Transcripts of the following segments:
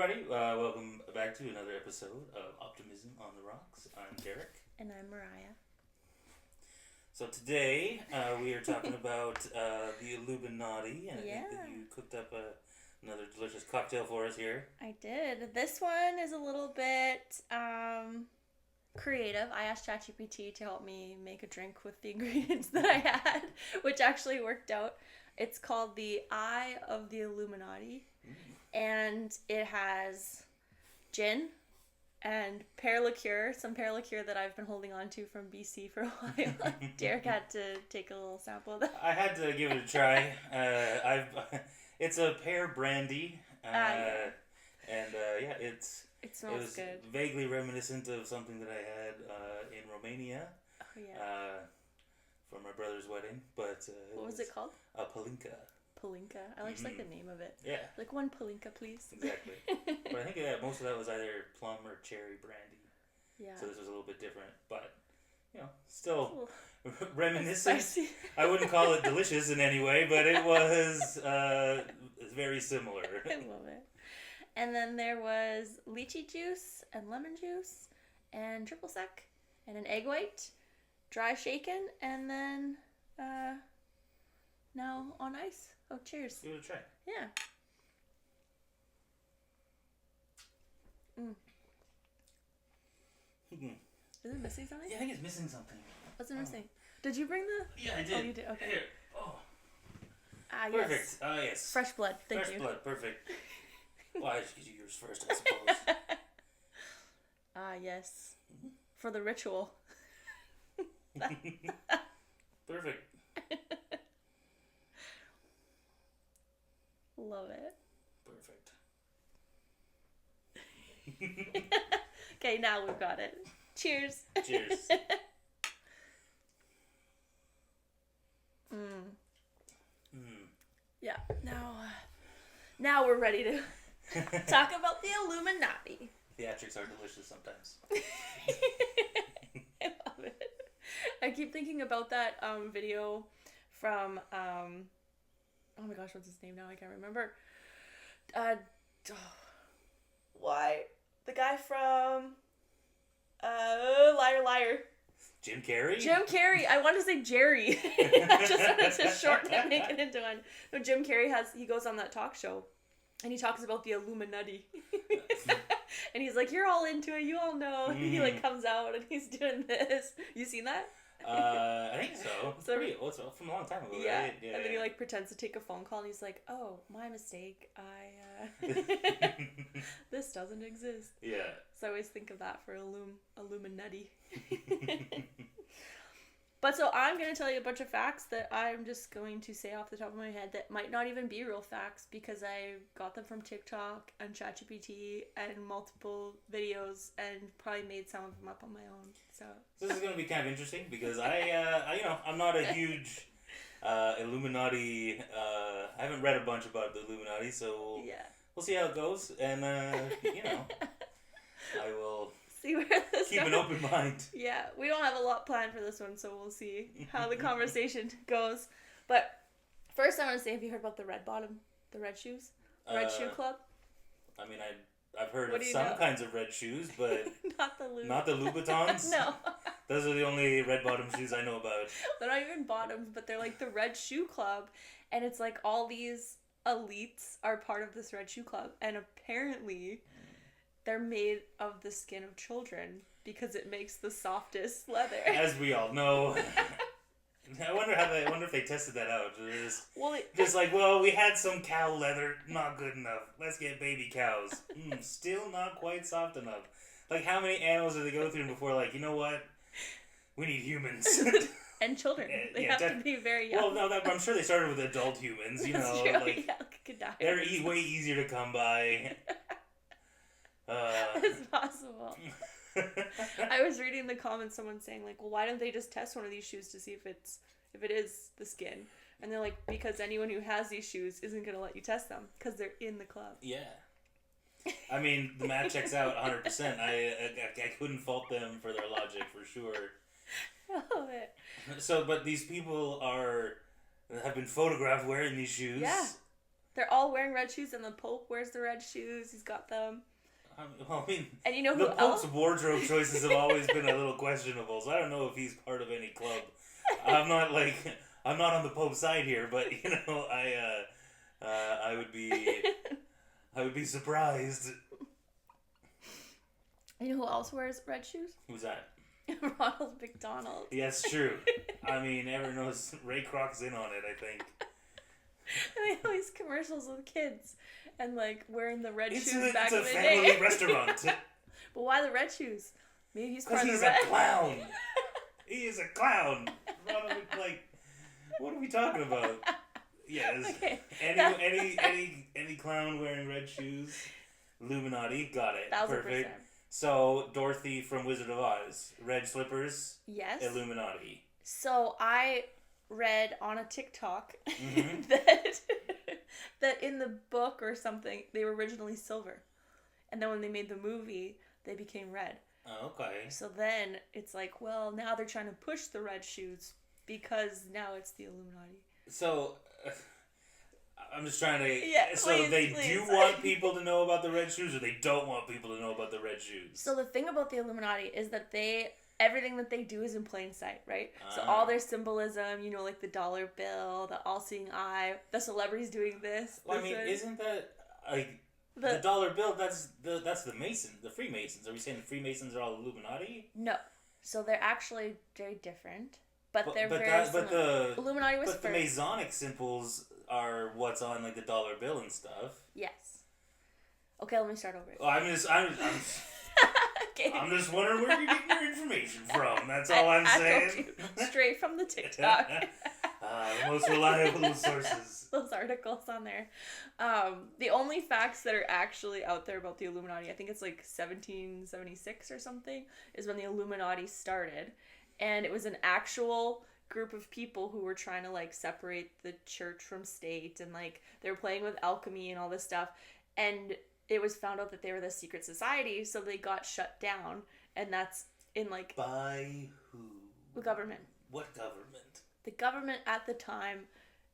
everybody. Welcome back to another episode of Optimism on the Rocks. I'm Derek. And I'm Mariah. So today we are talking about the Illuminati, and I think that you cooked up another delicious cocktail for us here. I did. This one is a little bit creative. I asked ChatGPT to help me make a drink with the ingredients that I had, which actually worked out. It's called the Eye of the Illuminati. And it has gin and pear liqueur, some pear liqueur that I've been holding on to from BC for a while. Derek had to take a little sample of that. I had to give it a try. It's a pear brandy, yeah. And it smells good. Vaguely reminiscent of something that I had in Romania. Oh yeah. For my brother's wedding, but what was it called? A palinka. Palinka. I just like the name of it. Yeah. Like one palinka, please. Exactly. But I think most of that was either plum or cherry brandy. Yeah. So this was a little bit different, but still reminiscent. Spicy. I wouldn't call it delicious in any way, but it was very similar. I love it. And then there was lychee juice and lemon juice and triple sec and an egg white, dry shaken, and then now on ice. Oh, cheers. Give it a try. Yeah. Is it missing something? Yeah, I think it's missing something. What's it missing? Did you bring the... Yeah, I did. Oh, you did? Okay. Here. Oh. Perfect. Yes. Yes. Fresh blood. Thank you. Fresh blood. Perfect. Well, I just give you yours first, I suppose. Yes. For the ritual. Perfect. Love it. Perfect. Okay, now we've got it. Cheers. Cheers. Yeah. Now we're ready to talk about the Illuminati. Theatrics are delicious sometimes. I love it. I keep thinking about that video from oh my gosh, what's his name now? I can't remember. Why? The guy from Liar Liar. Jim Carrey? Jim Carrey. I want to say Jerry. I just wanted to shorten it and make it into one. No, Jim Carrey he goes on that talk show and he talks about the Illuminati. And he's like, you're all into it, you all know. He like comes out and he's doing this. You seen that? I think so. It's from a long time ago, yeah. Right? Yeah. And then he like pretends to take a phone call and he's like, oh, my mistake. This doesn't exist. Yeah. So I always think of that for Illuminati. But so I'm going to tell you a bunch of facts that I'm just going to say off the top of my head that might not even be real facts because I got them from TikTok and ChatGPT and multiple videos and probably made some of them up on my own. So this is going to be kind of interesting because I'm not a huge Illuminati. I haven't read a bunch about the Illuminati, so we'll see how it goes, and I will see where this keep an open mind. Yeah, we don't have a lot planned for this one, so we'll see how the conversation goes. But first, I want to say, have you heard about the red shoes, the red shoe club? I mean, I've heard of some kinds of red shoes, but not the Louboutins. No, those are the only red bottom shoes I know about. They're not even bottoms, but they're like the red shoe club, and it's like all these elites are part of this red shoe club, and apparently they're made of the skin of children because it makes the softest leather. As we all know. I wonder if they tested that out. Just like, well, we had some cow leather, not good enough. Let's get baby cows. Still not quite soft enough. Like, how many animals do they go through before, like, you know what? We need humans. And children. They have to be very young. Well, no, I'm sure they started with adult humans, you know. True. Like, yeah, they're way easier to come by. It's possible. I was reading the comments, someone saying like, well, why don't they just test one of these shoes to see if it is the skin? And they're like, because anyone who has these shoes isn't going to let you test them because they're in the club. Yeah. I mean, the math checks out 100%. I couldn't fault them for their logic for sure. I love it. So, but these people have been photographed wearing these shoes. Yeah. They're all wearing red shoes, and the Pope wears the red shoes. He's got them. Well, I mean, and you know who the Pope's wardrobe choices have always been a little questionable, so I don't know if he's part of any club. I'm not on the Pope's side here, but you know, I would be surprised. You know who else wears red shoes? Who's that? Ronald McDonald. Yes, true. I mean, everyone knows Ray Kroc's in on it, I think. And they have these commercials with kids and like wearing the red shoes back in the day. It's a family restaurant. But why the red shoes? Maybe he's part of the red. Because he's a clown. He is a clown. Like, what are we talking about? Yes. Okay. Any clown wearing red shoes? Illuminati. Got it. 1,000%. Perfect. So, Dorothy from Wizard of Oz. Red slippers. Yes. Illuminati. So, I read on a TikTok that in the book or something, they were originally silver. And then when they made the movie, they became red. Oh, okay. So then it's like, well, now they're trying to push the red shoes because now it's the Illuminati. So, I'm just trying to... Yeah, so they do want people to know about the red shoes, or they don't want people to know about the red shoes? So the thing about the Illuminati is that everything that they do is in plain sight, right? So all their symbolism, you know, like the dollar bill, the all-seeing eye, the celebrities doing this. Well, I mean, isn't that like the dollar bill? That's the Masons, the Freemasons. Are we saying the Freemasons are all Illuminati? No, so they're actually very different, but they're very similar. But the Illuminati was first. The Masonic symbols are what's on like the dollar bill and stuff. Yes. Okay, let me start over. Well, I'm just wondering where you're getting your information from. That's all I'm saying. Straight from the TikTok. The most reliable sources. Those articles on there. The only facts that are actually out there about the Illuminati, I think it's like 1776 or something, is when the Illuminati started. And it was an actual group of people who were trying to like separate the church from state, and like they were playing with alchemy and all this stuff. And it was found out that they were the secret society, so they got shut down, and that's in like... By who? The government. What government? The government at the time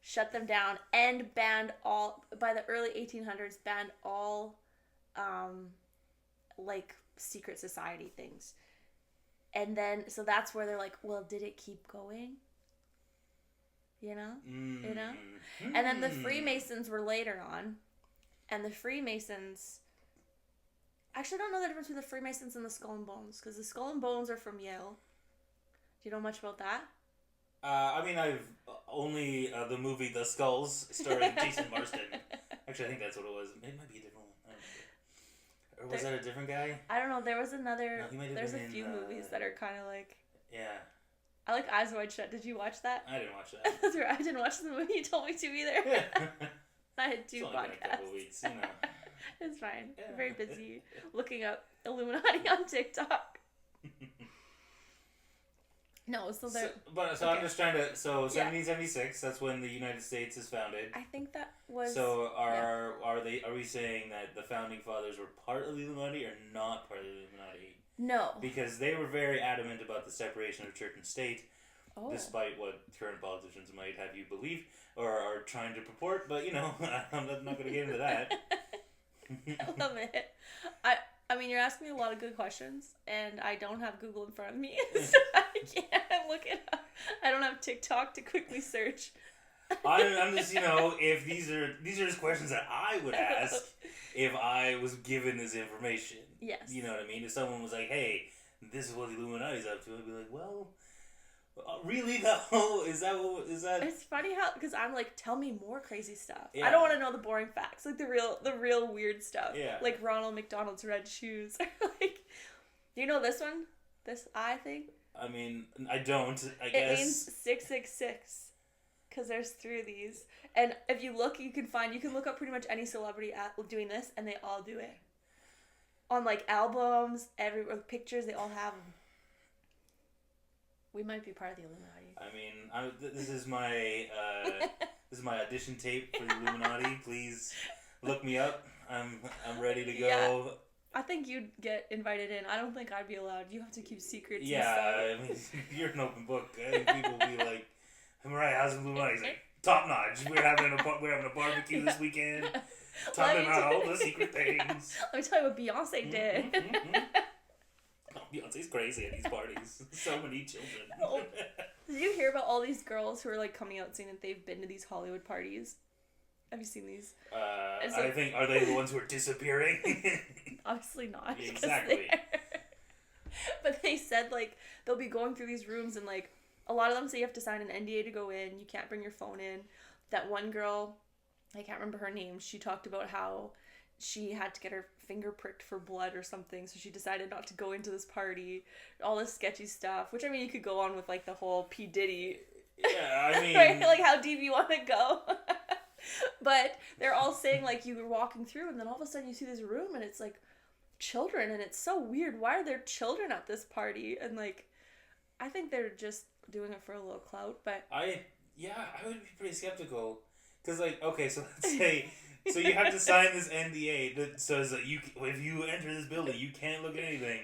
shut them down and banned all, by the early 1800s, banned all, like, secret society things. And then, so that's where they're like, well, did it keep going? You know? You know? And then the Freemasons were later on. And the Freemasons... Actually, I don't know the difference between the Freemasons and the Skull and Bones. Because the Skull and Bones are from Yale. Do you know much about that? I mean, I've only the movie The Skulls, starring Jason Marsden. Actually, I think that's what it was. It might be a different one. I don't know. Or was that a different guy? I don't know. There was another... No, there's a few movies that are kind of like... Yeah. I like Eyes Wide Shut. Did you watch that? I didn't watch that. That's right. I didn't watch the movie you told me to either. I had 2 podcasts. It's only been a couple weeks, you know. It's fine. Yeah. I'm very busy looking up Illuminati on TikTok. No, so they're... So I'm just trying to... So 1776, that's when the United States is founded. I think that was... So are we saying that the founding fathers were part of the Illuminati or not part of the Illuminati? No. Because they were very adamant about the separation of church and state, despite what current politicians might have you believe or are trying to purport. But, you know, I'm not going to get into that. I love it. I mean, you're asking me a lot of good questions, and I don't have Google in front of me, so I can't look it up. I don't have TikTok to quickly search. I'm just, you know, if these are just questions that I would ask if I was given this information. Yes. You know what I mean? If someone was like, hey, this is what the Illuminati's up to, I'd be like, well... really though? Is that? It's funny how, because I'm like, tell me more crazy stuff. Yeah. I don't want to know the boring facts, like the real weird stuff. Yeah. Like Ronald McDonald's red shoes. Like, do you know this one? This eye thing? I mean, I don't. I guess it means 666, because there's 3 of these. And if you look, you can look up pretty much any celebrity doing this, and they all do it. On like albums, pictures, they all have them. We might be part of the Illuminati. I mean, this is my audition tape for the Illuminati. Please look me up. I'm ready to go. Yeah. I think you'd get invited in. I don't think I'd be allowed. You have to keep secrets. Yeah, I mean, you're an open book. I think people will be like, "Mariah, how's the Illuminati?" He's like, top notch. We're having a barbecue this weekend. Talking about all the secret things. Let me tell you what Beyonce did. Oh, Beyonce's crazy at these parties. So many children. Oh. Did you hear about all these girls who are like coming out saying that they've been to these Hollywood parties? Have you seen these? I think, are they the ones who are disappearing? Obviously not. Exactly. But they said like they'll be going through these rooms and like a lot of them say you have to sign an NDA to go in. You can't bring your phone in. That one girl, I can't remember her name, she talked about how she had to get her finger pricked for blood or something, so she decided not to go into this party. All this sketchy stuff, which I mean you could go on with like the whole P. Diddy. Yeah, I mean... right? Like how deep you want to go. But they're all saying like you were walking through and then all of a sudden you see this room and it's like children and it's so weird. Why are there children at this party? And like I think they're just doing it for a little clout, but... I would be pretty skeptical. Because like, okay, so let's say... So you have to sign this NDA that says that if you enter this building, you can't look at anything.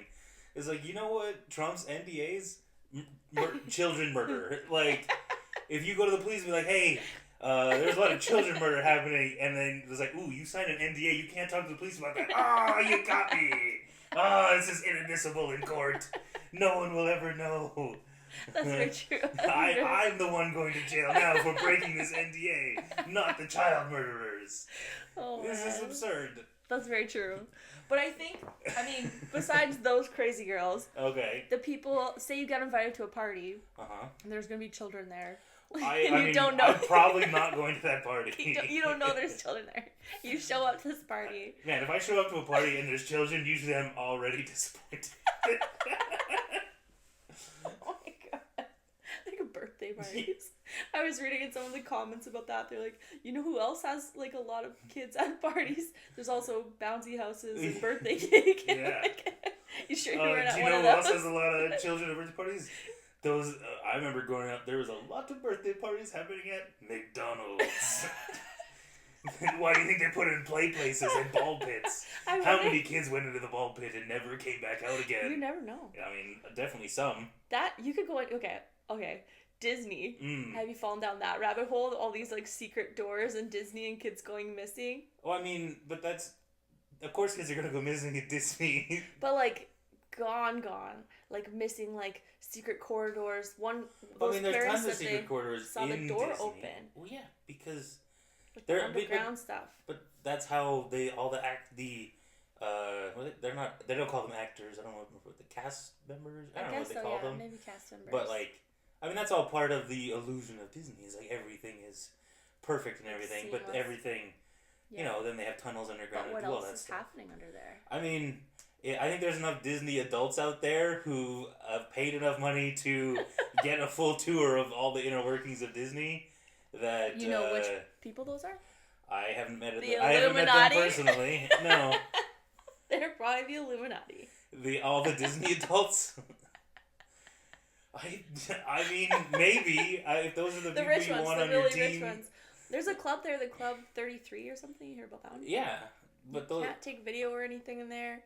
It's like, you know what? Trump's NDAs? Children murder. Like, if you go to the police and be like, hey, there's a lot of children murder happening, and then it's like, ooh, you signed an NDA, you can't talk to the police about that. Oh, you got me. Oh, this is inadmissible in court. No one will ever know. That's very true. I'm the one going to jail now for breaking this NDA, not the child murderers. Oh, this is absurd. That's very true. But I mean, besides those crazy girls, okay, the people, say you get invited to a party, and there's going to be children there. You don't know. I'm probably not going to that party. You don't know there's children there. You show up to this party. Man, if I show up to a party and there's children, usually I'm already disappointed. Birthday parties. I was reading in some of the comments about that. They're like, you know who else has like a lot of kids at parties? There's also bouncy houses and birthday cake. Yeah. You sure you weren't at one of those? Do you know who else has a lot of children at birthday parties? Those I remember growing up. There was a lot of birthday parties happening at McDonald's. Why do you think they put it in play places and ball pits? How many kids went into the ball pit and never came back out again? You never know. I mean, definitely some. That you could go in. Okay. Disney. Have you fallen down that rabbit hole? All these like secret doors in Disney and kids going missing. Well, I mean, but that's of course kids are gonna go missing at Disney. But like gone, like missing like secret corridors. There's tons of secret corridors. Saw the door Disney. open. Well, yeah, because like they're underground stuff. But that's how they they don't call them actors. I don't know what the cast members. I don't know what they call them. Maybe cast members. But like. I mean, that's all part of the illusion of Disney. Is like everything is perfect and everything, seamless. But everything, you know, then they have tunnels underground. But what else is happening under there? I mean, I think there's enough Disney adults out there who have paid enough money to get a full tour of all the inner workings of Disney. That you know which people those are? I haven't met them. Illuminati? I haven't met them personally. No. They're probably the Illuminati. All the Disney adults. I mean, maybe if those are the people rich you ones, want the on really your team. rich ones. There's a club there, the Club 33 or something. You hear about that one? Yeah, but you can't take video or anything in there.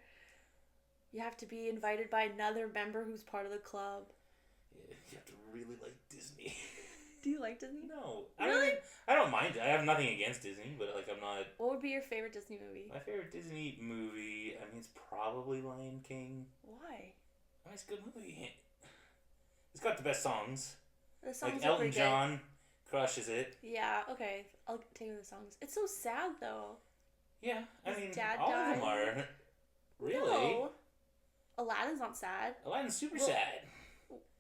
You have to be invited by another member who's part of the club. Yeah, you have to really like Disney. Do you like Disney? No, really. I don't mind it. I have nothing against Disney, but like I'm not. What would be your favorite Disney movie? My favorite Disney movie, I mean, it's probably Lion King. Why? I mean, it's a good movie. It's got the best songs. The songs like Elton John crushes it. Yeah, okay. I'll take the songs. It's so sad though. Yeah, I mean, dad all died. of them are. Really? No. Aladdin's not sad. Aladdin's super sad.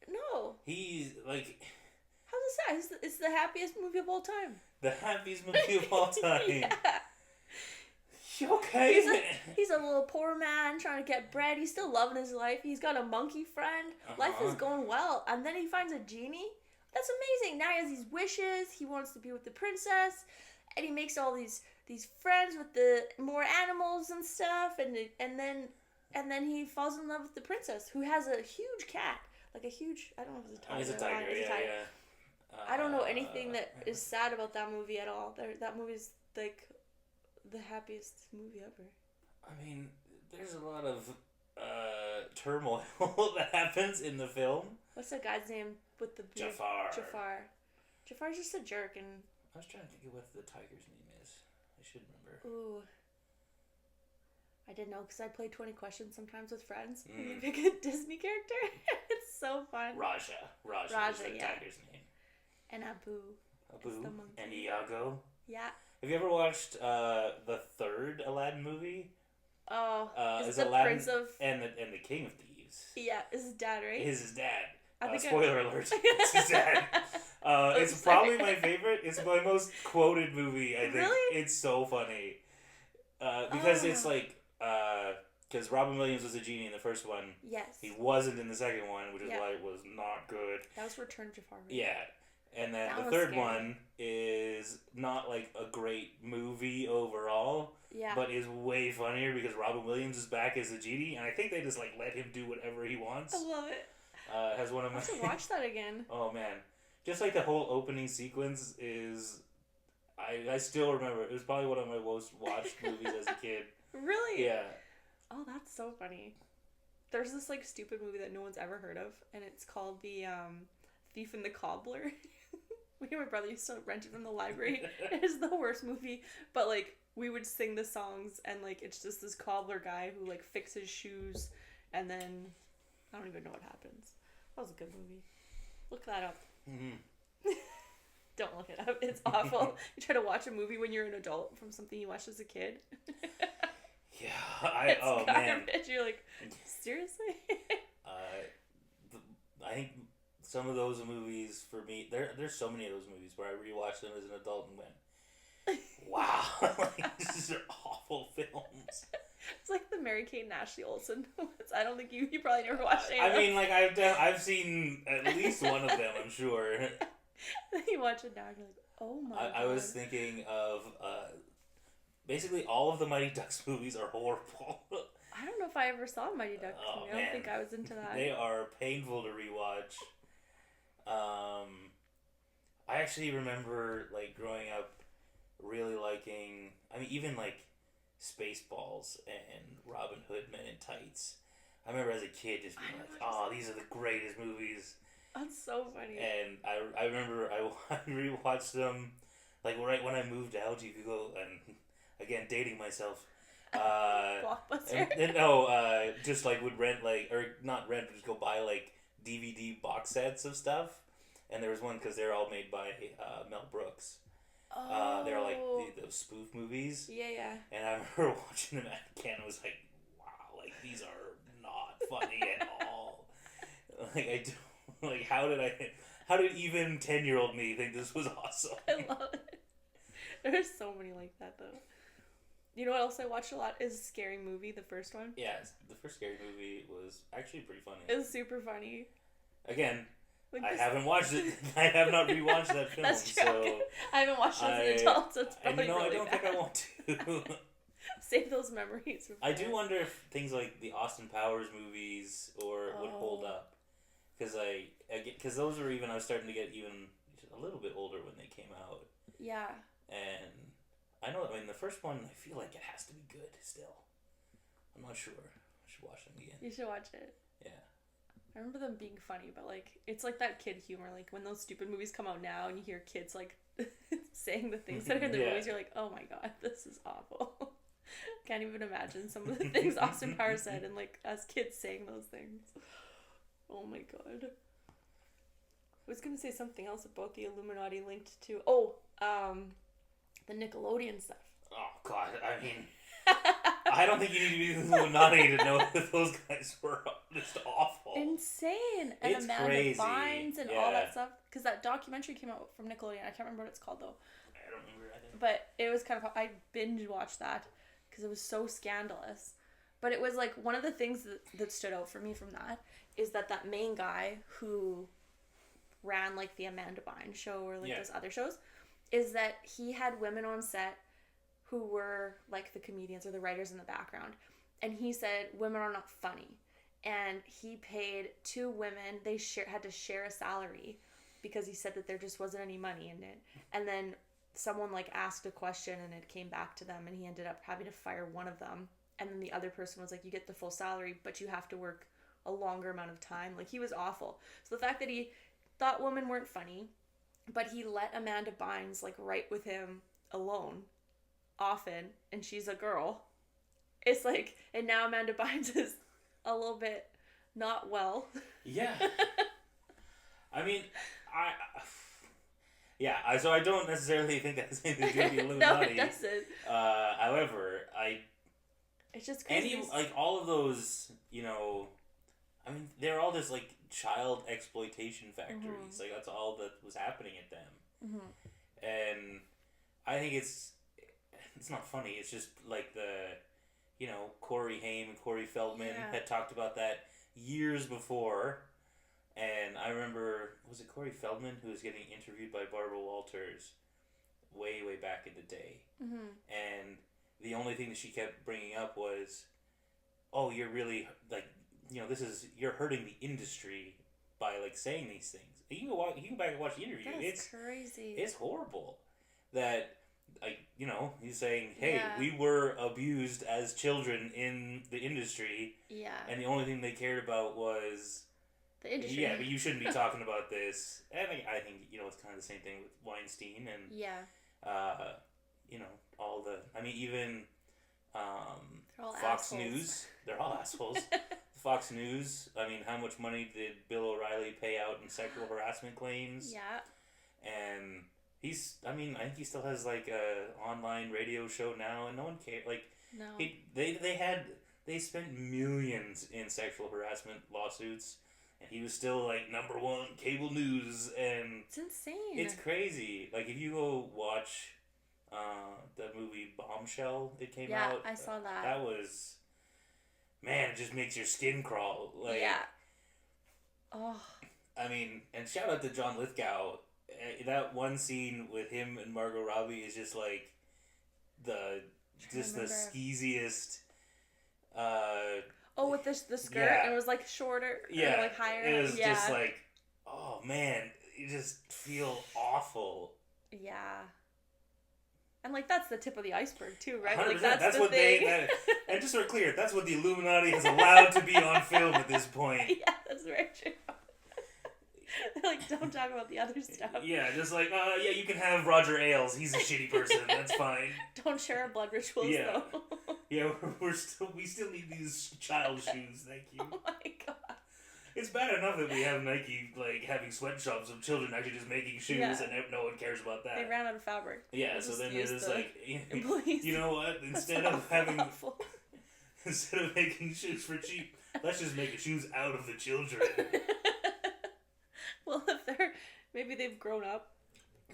No. He's like... How's it sad? It's the happiest movie of all time. The happiest movie of all time. Yeah. Okay. He's a little poor man trying to get bread. He's still loving his life. He's got a monkey friend. Life is going well. And then he finds a genie. That's amazing. Now he has these wishes. He wants to be with the princess. And he makes all these friends with the more animals and stuff. And then he falls in love with the princess, who has a huge cat. Like a huge, I don't know if it's a tiger. He's a tiger, yeah. I don't know anything that is sad about that movie at all. That movie's like the happiest movie ever. I mean, there's a lot of turmoil that happens in the film. What's that guy's name with the Jafar. Jafar's just a jerk, and I was trying to think of what the tiger's name is. I should remember. Ooh. I didn't know because I play 20 questions sometimes with friends. And you pick a Disney character. It's so fun. Raja is the tiger's name. And Abu. Abu and Iago. Yeah. Have you ever watched the third Aladdin movie? Oh, is the Aladdin Prince of... and the King of Thieves. Yeah, is his dad, right? His dad. Spoiler alert. It's his dad. It's probably my favorite. It's my most quoted movie, I think. Really? It's so funny. Because it's like... Because Robin Williams was a genie in the first one. Yes. He wasn't in the second one, which is why it was not good. That was Return to Jafar. Yeah. And then the third one is not like a great movie overall, but is way funnier because Robin Williams is back as a genie, and I think they just like let him do whatever he wants. I love it. Has one of my. I have to watch that again. Oh man, just like the whole opening sequence is, I still remember. It was probably one of my most watched movies as a kid. Really? Yeah. Oh, that's so funny. There's this like stupid movie that no one's ever heard of, and it's called the Thief and the Cobbler. Me and my brother used to rent it from the library. It is the worst movie, but like we would sing the songs, and like it's just this cobbler guy who like fixes shoes, and then I don't even know what happens. That was a good movie. Look that up. Mm-hmm. Don't look it up. It's awful. You try to watch a movie when you're an adult from something you watched as a kid. Yeah, oh man. You're like, seriously? I think some of those movies for me, there's so many of those movies where I rewatched them as an adult and went, wow, like these are awful films. It's like the Mary-Kate and Ashley Olsen. I don't think you probably never watched any. I mean, like I've seen at least one of them, I'm sure. You watch it now and you're like, oh my God. I was thinking of basically all of the Mighty Ducks movies are horrible. I don't know if I ever saw Mighty Ducks. Oh, I don't think I was into that. They are painful to rewatch. I actually remember like growing up really liking, I mean even like Spaceballs and Robin Hood Men in Tights. I remember as a kid just being like, oh, these are the greatest movies. That's so funny. And I remember I rewatched them like right when I moved out. You could go, and again dating myself, Blockbuster. Just like would rent like, or not rent, but just go buy like DVD box sets of stuff. And there was one because they're all made by Mel Brooks. Oh. They're like those spoof movies. Yeah. And I remember watching them again. I was like, wow, like these are not funny at all. Like I don't, like how did even 10-year-old me think this was awesome? I love it. There's so many like that though. You know what else I watched a lot is Scary Movie, the first one. Yeah, the first Scary Movie was actually pretty funny. It was super funny. Again, like I haven't watched it. I have not rewatched that film. That's true. So I haven't watched it as an adult, so it's probably really I don't bad. think I want to. Save those memories. I do wonder if things like the Austin Powers movies would hold up, because those were even I was starting to get even a little bit older when they came out. Yeah. And I know. I mean, the first one I feel like it has to be good still. I'm not sure. I should watch them again. You should watch it. Yeah. I remember them being funny, but like it's like that kid humor. Like when those stupid movies come out now, and you hear kids like saying the things that are in the movies, you're like, oh my God, this is awful. Can't even imagine some of the things Austin Powers said, and like as kids saying those things. Oh my God. I was gonna say something else about the Illuminati linked to the Nickelodeon stuff. Oh God, I mean, I don't think you need to be the Illuminati to know that those guys were just awful. Insane. And it's Amanda crazy. Bynes and all that stuff. Because that documentary came out from Nickelodeon. I can't remember what it's called though. I don't remember either. But it was kind of, I binge watched that because it was so scandalous. But it was like one of the things that stood out for me from that is that main guy who ran like the Amanda Bynes show or like those other shows is that he had women on set who were like the comedians or the writers in the background, and he said women are not funny, and he paid 2 women, they had to share a salary because he said that there just wasn't any money in it. And then someone like asked a question and it came back to them, and he ended up having to fire one of them, and then the other person was like, you get the full salary but you have to work a longer amount of time. Like he was awful. So the fact that he thought women weren't funny, but he let Amanda Bynes, like, write with him alone often, and she's a girl. It's like, and now Amanda Bynes is a little bit not well. Yeah. I mean, so I don't necessarily think that's anything to do with the Illuminati. No, it doesn't. However, it's just crazy. All of those, you know, I mean, they're all just, like, child exploitation factories. Mm-hmm. Like, that's all that was happening at them. Mm-hmm. And I think it's not funny. It's just, like, you know, Corey Haim and Corey Feldman had talked about that years before. And I remember, was it Corey Feldman who was getting interviewed by Barbara Walters way, way back in the day? Mm-hmm. And the only thing that she kept bringing up was, oh, you're really, like, you know, you're hurting the industry by, like, saying these things. You can go back and watch the interview. It's crazy. It's horrible that, like, you know, he's saying, hey, we were abused as children in the industry. Yeah. And the only thing they cared about was the industry. Yeah, but you shouldn't be talking about this. And I think, you know, it's kind of the same thing with Weinstein and, you know, even Fox assholes. News. They're all assholes. Fox News, I mean, how much money did Bill O'Reilly pay out in sexual harassment claims? Yeah. And I think he still has, like, a online radio show now, and no one cares. Like, no. They spent millions in sexual harassment lawsuits, and he was still, like, #1 cable news, and it's insane. It's crazy. Like, if you go watch the movie Bombshell, it came out. Yeah, I saw that. That was, man, it just makes your skin crawl. Like, yeah. Oh. I mean, and shout out to John Lithgow. That one scene with him and Margot Robbie is just like the skeeziest. With the skirt, and it was like shorter, or like higher. It was just like, oh man, you just feel awful. Yeah. And, like, that's the tip of the iceberg, too, right? 100%. Like, that's the what thing. And just so we're clear, that's what the Illuminati has allowed to be on film at this point. Yeah, that's very true. Like, don't talk about the other stuff. Yeah, just like, you can have Roger Ailes. He's a shitty person. That's fine. Don't share our blood rituals, though. Yeah, we still need these child shoes, thank you. Oh, my God. It's bad enough that we have Nike, like, having sweatshops of children actually just making shoes, and no one cares about that. They ran out of fabric. Yeah, so then it is like, you know what? Instead of making shoes for cheap, let's just make shoes out of the children. Well, maybe they've grown up.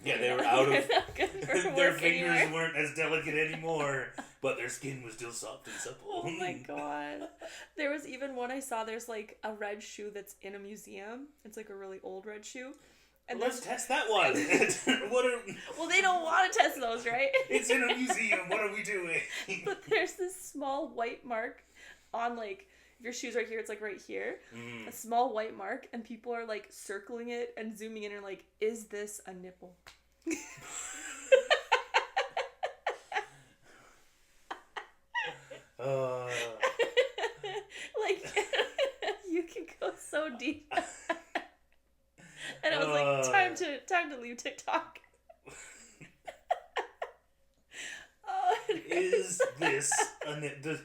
Yeah, they were out of, their fingers weren't as delicate anymore, but their skin was still soft and supple. Oh my God. There was even one I saw, there's like a red shoe that's in a museum. It's like a really old red shoe. And let's test that one. Well, they don't want to test those, right? It's in a museum. What are we doing? But there's this small white mark on, like, if your shoe's right here, it's like right here. A small white mark, and people are like circling it and zooming in and like, is this a nipple? Like, you can go so deep. And I was like, time to leave TikTok. Is this a nipple?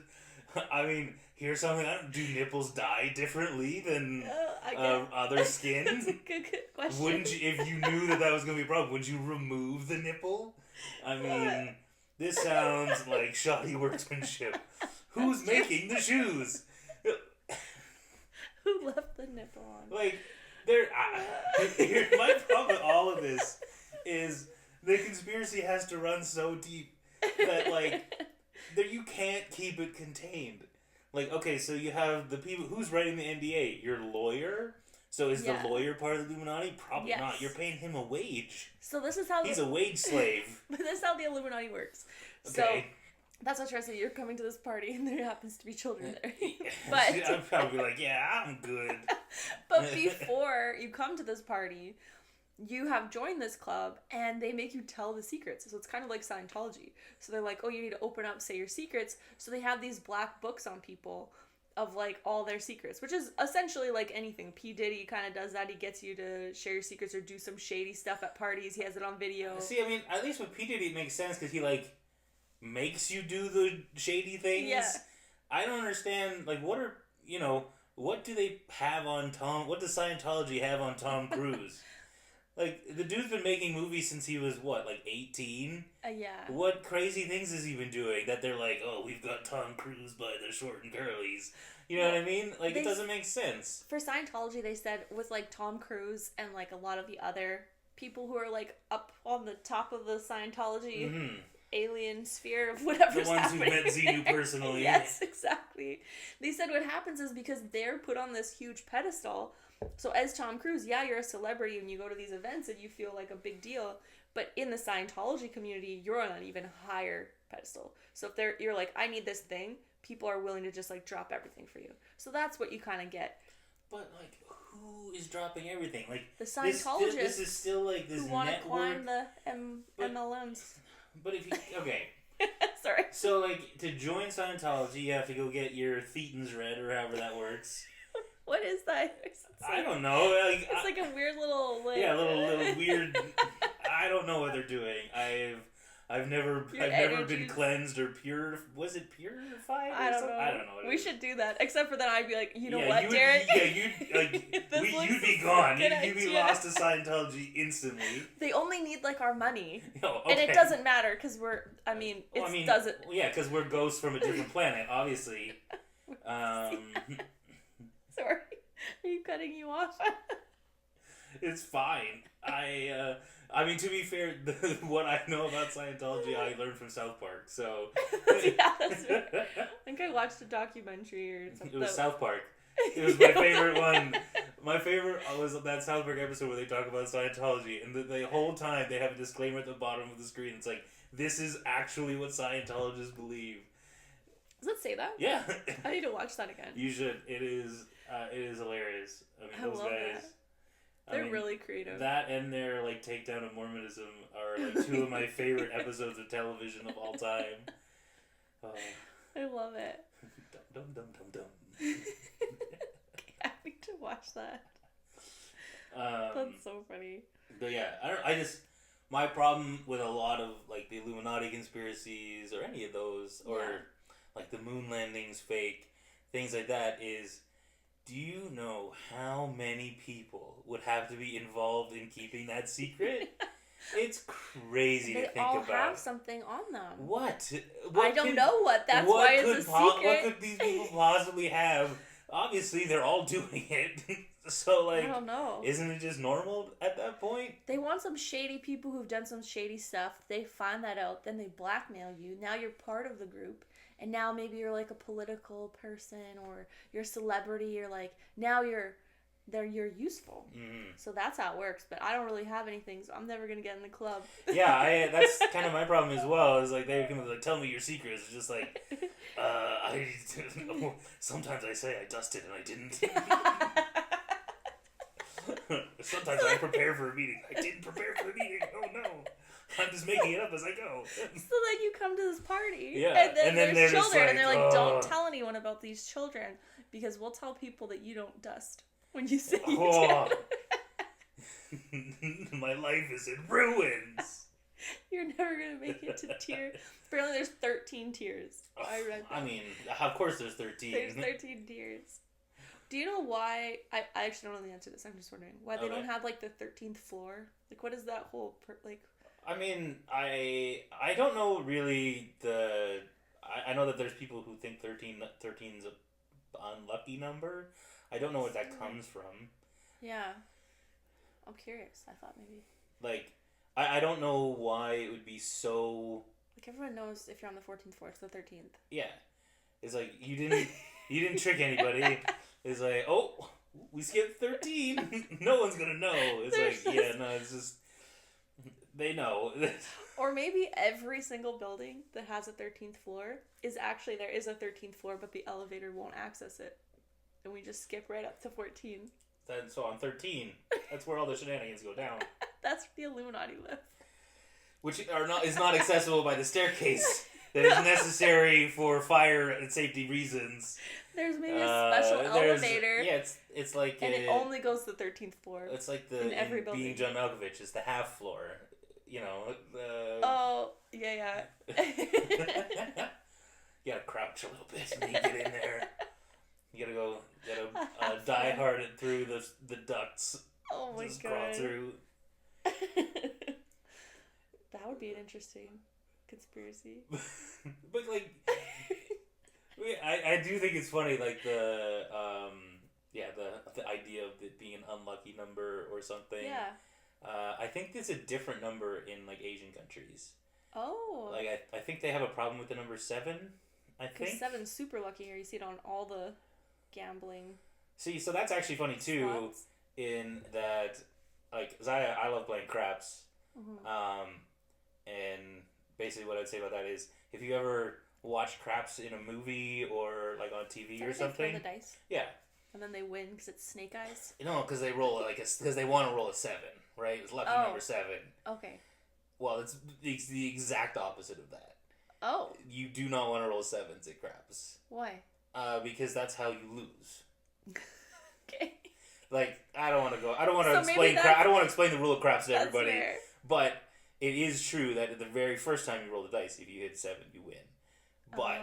I mean, here's something. Do nipples die differently than other skin? That's a good question. Wouldn't you, if you knew that was going to be a problem, would you remove the nipple? I mean, this sounds like shoddy workmanship. Who's making the shoes? Who left the nipple on? Like, my problem with all of this is the conspiracy has to run so deep that, like, you can't keep it contained. Like, okay, so you have the people, who's writing the NDA? Your lawyer? So is the lawyer part of the Illuminati? Probably not. You're paying him a wage. So this is how... He's a wage slave. But this is how the Illuminati works. Okay. So that's what I say. You're coming to this party and there happens to be children there. But I'd probably be like, yeah, I'm good. But before you come to this party, you have joined this club and they make you tell the secrets. So it's kind of like Scientology. So they're like, oh, you need to open up, say your secrets. So they have these black books on people of like all their secrets, which is essentially like anything. P. Diddy kind of does that. He gets you to share your secrets or do some shady stuff at parties. He has it on video. See, I mean, at least with P. Diddy it makes sense because he like makes you do the shady things. Yeah. I don't understand, like, what do they have on Tom? What does Scientology have on Tom Cruise? Like, the dude's been making movies since he was, what, like 18? Yeah. What crazy things has he been doing that they're like, oh, we've got Tom Cruise by the short and curlies? You know what I mean? Like, it doesn't make sense. For Scientology, they said with, like, Tom Cruise and, like, a lot of the other people who are, like, up on the top of the Scientology alien sphere of whatever's happening. The ones who met Xenu personally. Yes, exactly. They said what happens is because they're put on this huge pedestal. So as Tom Cruise, yeah, you're a celebrity and you go to these events and you feel like a big deal. But in the Scientology community, you're on an even higher pedestal. So if you're like, I need this thing, people are willing to just like drop everything for you. So that's what you kind of get. But like, who is dropping everything? Like the Scientologists. This is still like this who want network. To climb the MLMs. But if you okay. Sorry. So like to join Scientology, you have to go get your thetans read or however that works. What is that? I don't know. Like, it's like a weird little like... Yeah, little weird. I don't know what they're doing. I've never been cleansed or pure. Was it purified? I don't know. I don't know. We should do that. Except for then, I'd be like, you know what, Derek? You'd be gone. You'd be lost to Scientology instantly. They only need like our money, oh, okay. And it doesn't matter because we're. Doesn't. Yeah, because we're ghosts from a different planet, obviously. Sorry, are you cutting you off? It's fine. I mean, to be fair, what I know about Scientology, I learned from South Park, so... Yeah, that's right. I think I watched a documentary or something. It was South Park. It was my favorite one. My favorite was that South Park episode where they talk about Scientology, and the whole time they have a disclaimer at the bottom of the screen. It's like, this is actually what Scientologists believe. Does it say that? Yeah. I need to watch that again. You should. It is hilarious. I mean, those love guys... That. They're really creative. That and their like takedown of Mormonism are like two of my favorite episodes of television of all time. I love it. Dum. I need to watch that. That's so funny. But yeah, my problem with a lot of like the Illuminati conspiracies or any of those or like the moon landings fake, things like that is, do you know how many people would have to be involved in keeping that secret? It's crazy to think about. They all have something on them. What? I don't know what. That's why it's a secret. What could these people possibly have? Obviously, they're all doing it. So, like... I don't know. Isn't it just normal at that point? They want some shady people who've done some shady stuff. They find that out. Then they blackmail you. Now you're part of the group. And now maybe you're like a political person or you're a celebrity. You're like, now you're useful. Mm-hmm. So that's how it works. But I don't really have anything, so I'm never going to get in the club. Yeah, that's kind of my problem as well. Is like, they can like, tell me your secrets. It's just like, sometimes I say I dusted and I didn't. Sometimes I prepare for a meeting. I didn't prepare for the meeting. Oh no. I'm just making it up as I go. So then you come to this party, yeah, and then there's children, like, and they're like, don't tell anyone about these children, because we'll tell people that you don't dust when you say you did. My life is in ruins. You're never going to make it to tier. Apparently there's 13 tiers. I read that. I mean, of course there's 13. There's 13 tiers. Do you know why? I actually don't know the answer to this. I'm just wondering why they don't have like the 13th floor. Like, what is that whole like? I mean, I don't know really I know that there's people who think 13's an unlucky number. I don't know what that comes from. Yeah. I'm curious. I thought maybe. Like, I don't know why it would be so... Like, everyone knows if you're on the 14th floor, it's the 13th. Yeah. It's like, you didn't trick anybody. It's like, oh, we skipped 13. No one's gonna know. It's like, yeah, no, it's just... They know. Or maybe every single building that has a 13th floor is actually, there is a 13th floor, but the elevator won't access it. And we just skip right up to 14. So on 13, that's where all the shenanigans go down. That's where the Illuminati live. Which is not accessible by the staircase. that is necessary for fire and safety reasons. There's maybe a special elevator. Yeah, it's like... And it only goes to the 13th floor. It's like in every building. Being John Malkovich, it's the half floor. You know, Oh, yeah. You gotta crouch a little bit when you get in there. You gotta die hard through the ducts. Oh my just god. Crawl through. That would be an interesting conspiracy. But like, I do think it's funny, like the idea of it being an unlucky number or something. Yeah. I think it's a different number in like Asian countries. Oh. Like I think they have a problem with the number 7. I think 7's super lucky here. You see it on all the gambling. See, so that's actually funny too. Slots. In that, like, 'cause I love playing craps. Mm-hmm. And basically what I'd say about that is if you ever watch craps in a movie or like on TV or something. They throw the dice. Yeah. And then they win because it's snake eyes. No, because they roll because they want to roll a 7, right? It's lucky number 7. Okay. Well, it's the exact opposite of that. Oh. You do not want to roll 7s at craps. Why? Because that's how you lose. Okay. Like I don't want to explain. I don't want to explain the rule of craps to everybody. Fair. But it is true that the very first time you roll the dice, if you hit 7, you win. But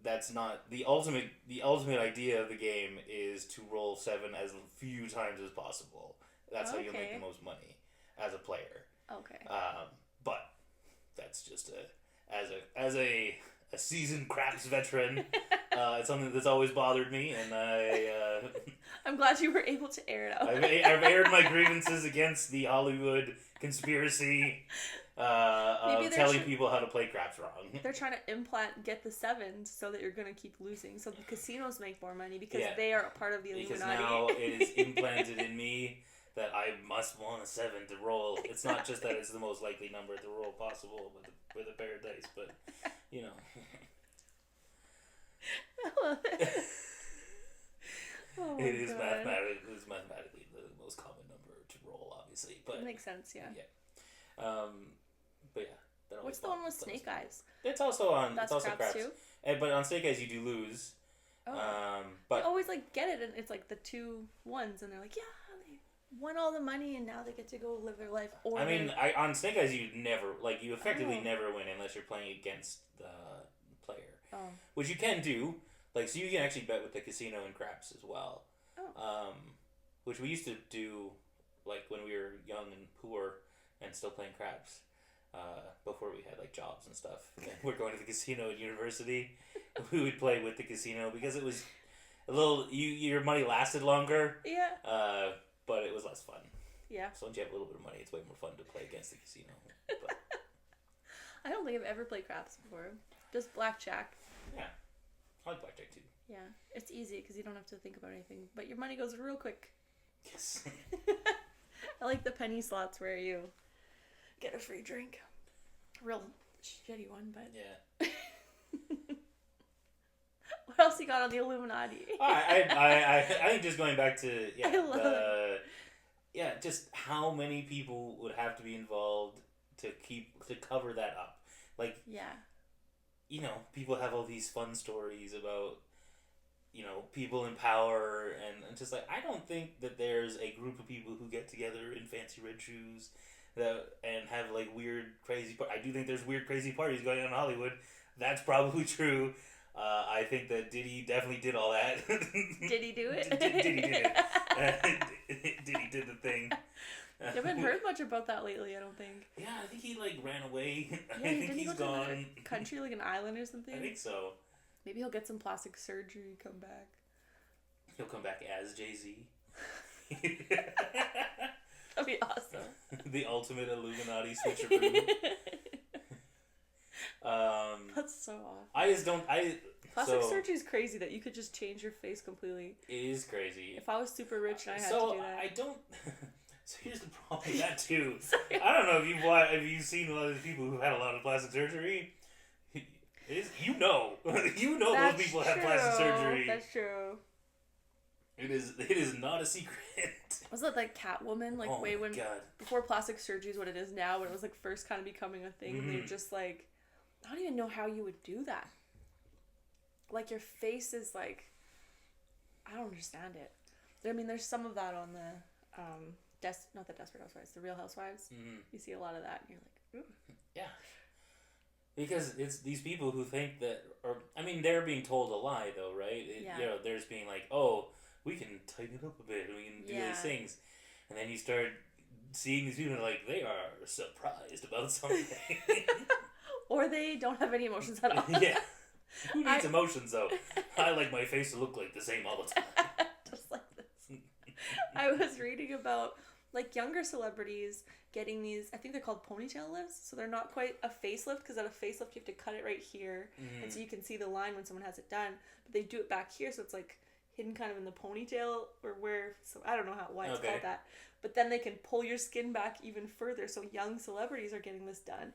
that's not the ultimate. The ultimate idea of the game is to roll 7 as few times as possible. That's how you make the most money as a player. Okay. But that's just as a seasoned craps veteran. It's something that's always bothered me, and I'm glad you were able to air it out. I've aired my grievances against the Hollywood conspiracy of telling people how to play craps wrong. They're trying to get the 7s so that you're going to keep losing, so the casinos make more money because they are a part of the Illuminati. Because now it is implanted in me that I must want a 7 to roll. It's not just that it's the most likely number to roll possible with a pair of dice, but you know. I love it. Oh it is mathematically the most common number to roll, obviously. But it makes sense, yeah. Yeah. But yeah. What's the one with snake eyes? It's also on. That's it's also craps craps too. But on snake eyes you do lose. Oh. But I always like get it, and it's like the 2 ones, and they're like, yeah, they won all the money, and now they get to go live their life. Or on snake eyes you effectively never win unless you're playing against the player. Oh. Which you can do. Like, so you can actually bet with the casino and craps as well. Oh. Which we used to do, like, when we were young and poor and still playing craps. Before we had, like, jobs and stuff. And we're going to the casino at university. We would play with the casino because it was a little... your money lasted longer. Yeah. But it was less fun. Yeah. So once you have a little bit of money, it's way more fun to play against the casino. But. I don't think I've ever played craps before. Just blackjack. Yeah. I like blackjack too. Yeah, it's easy because you don't have to think about anything, but your money goes real quick. Yes. I like the penny slots where you get a free drink. Real shitty one, but yeah. What else you got on the Illuminati? I think just going back to just how many people would have to be involved to cover that up, like you know, people have all these fun stories about, you know, people in power and just like, I don't think that there's a group of people who get together in fancy red shoes and have like weird, crazy, I do think there's weird, crazy parties going on in Hollywood. That's probably true. I think that Diddy definitely did all that. Did he do it? Diddy did it. Diddy did the thing. I haven't heard much about that lately, I don't think. Yeah, I think he, like, ran away. Yeah, I think didn't he he's go gone. to another country, like an island or something? I think so. Maybe he'll get some plastic surgery, come back. He'll come back as Jay-Z. That'd be awesome. The ultimate Illuminati switcheroo. That's so awesome. I just don't... Plastic surgery is crazy that you could just change your face completely. It is crazy. If I was super rich and I had to do that. I don't... So here's the problem with that too. I don't know if you've seen a lot of people who've had a lot of plastic surgery. You know those people have plastic surgery. That's true. It is not a secret. Was it like Catwoman? Like before plastic surgery is what it is now, when it was like first kind of becoming a thing, and they're just like I don't even know how you would do that. Like, your face is like, I don't understand it. I mean, there's some of that on the, not the Desperate Housewives, the Real Housewives. Mm-hmm. You see a lot of that, and you're like, ooh. Yeah. Because it's these people who think that, or, I mean, they're being told a lie, though, right? Yeah. You know, they're just being like, oh, we can tighten it up a bit, and we can do these things. And then you start seeing these people like, they are surprised about something. Or they don't have any emotions at all. Yeah. Who needs emotions, though? I like my face to look like the same all the time. Just like this. I was reading about, like, younger celebrities getting these, I think they're called ponytail lifts. So they're not quite a facelift, because at a facelift you have to cut it right here. Mm. And so you can see the line when someone has it done. But they do it back here, so it's like hidden kind of in the ponytail or where, so I don't know why it's called that. But then they can pull your skin back even further. So young celebrities are getting this done.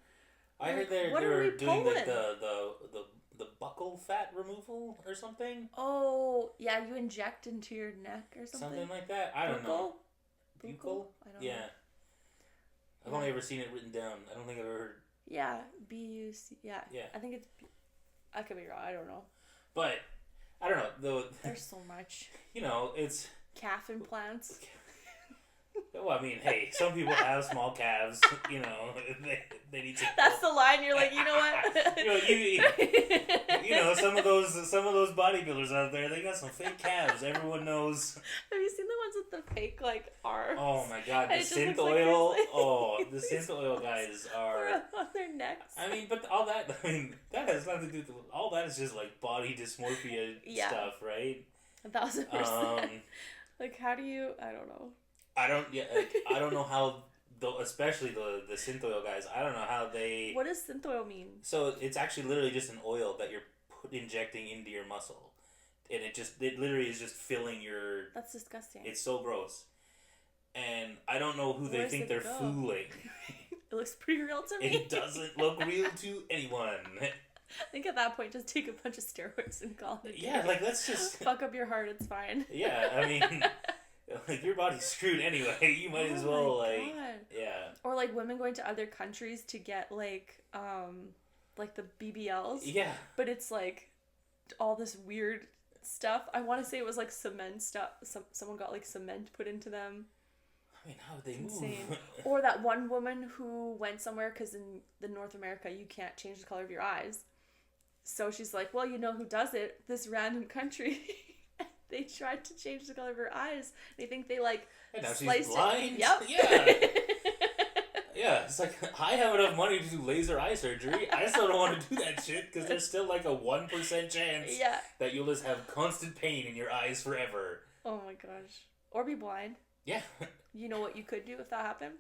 I heard they were doing like the buccal fat removal or something. Oh, yeah, you inject into your neck or something. Something like that. I don't know. Buccal? I don't know. I've only ever seen it written down. I don't think I've ever heard. Yeah, B-U-C. Yeah. I think it's. I could be wrong. I don't know. But I don't know though. There's so much. You know, it's calf implants. Well, I mean, hey, some people have small calves. You know, they need to. That's the line. You're like, you know what? you know, some of those bodybuilders out there, they got some fake calves. Everyone knows. Have you seen the ones with the fake arms? Oh my god, the synth oil. Like the synth oil guys are on their necks. I mean, but all that. I mean, that has nothing to do with all that. Is just like body dysmorphia stuff, right? 1,000%. Like, how do you? I don't know. I don't know how, though, especially the synth oil guys. I don't know how they. What does synth oil mean? So it's actually literally just an oil that you're injecting into your muscle, and it literally is just filling your. That's disgusting. It's so gross, and I don't know who they think they're fooling. It looks pretty real to me. It doesn't look real to anyone. I think at that point, just take a bunch of steroids and call it. Yeah, like let's just fuck up your heart. It's fine. Yeah, I mean. Like, your body's screwed anyway. You might as well, yeah. Or, like, women going to other countries to get, like the BBLs. Yeah. But it's, like, all this weird stuff. I want to say it was, like, cement stuff. Someone got, like, cement put into them. I mean, how would they move? Insane. Or that one woman who went somewhere, because in the North America, you can't change the color of your eyes. So she's like, well, you know who does it? This random country. They tried to change the color of her eyes. They think they and now sliced she's blind. It. Yep. Yeah. Yeah. It's like, I have enough money to do laser eye surgery. I still don't want to do that shit because there's still a 1% chance that you'll just have constant pain in your eyes forever. Oh my gosh. Or be blind. Yeah. You know what you could do if that happened?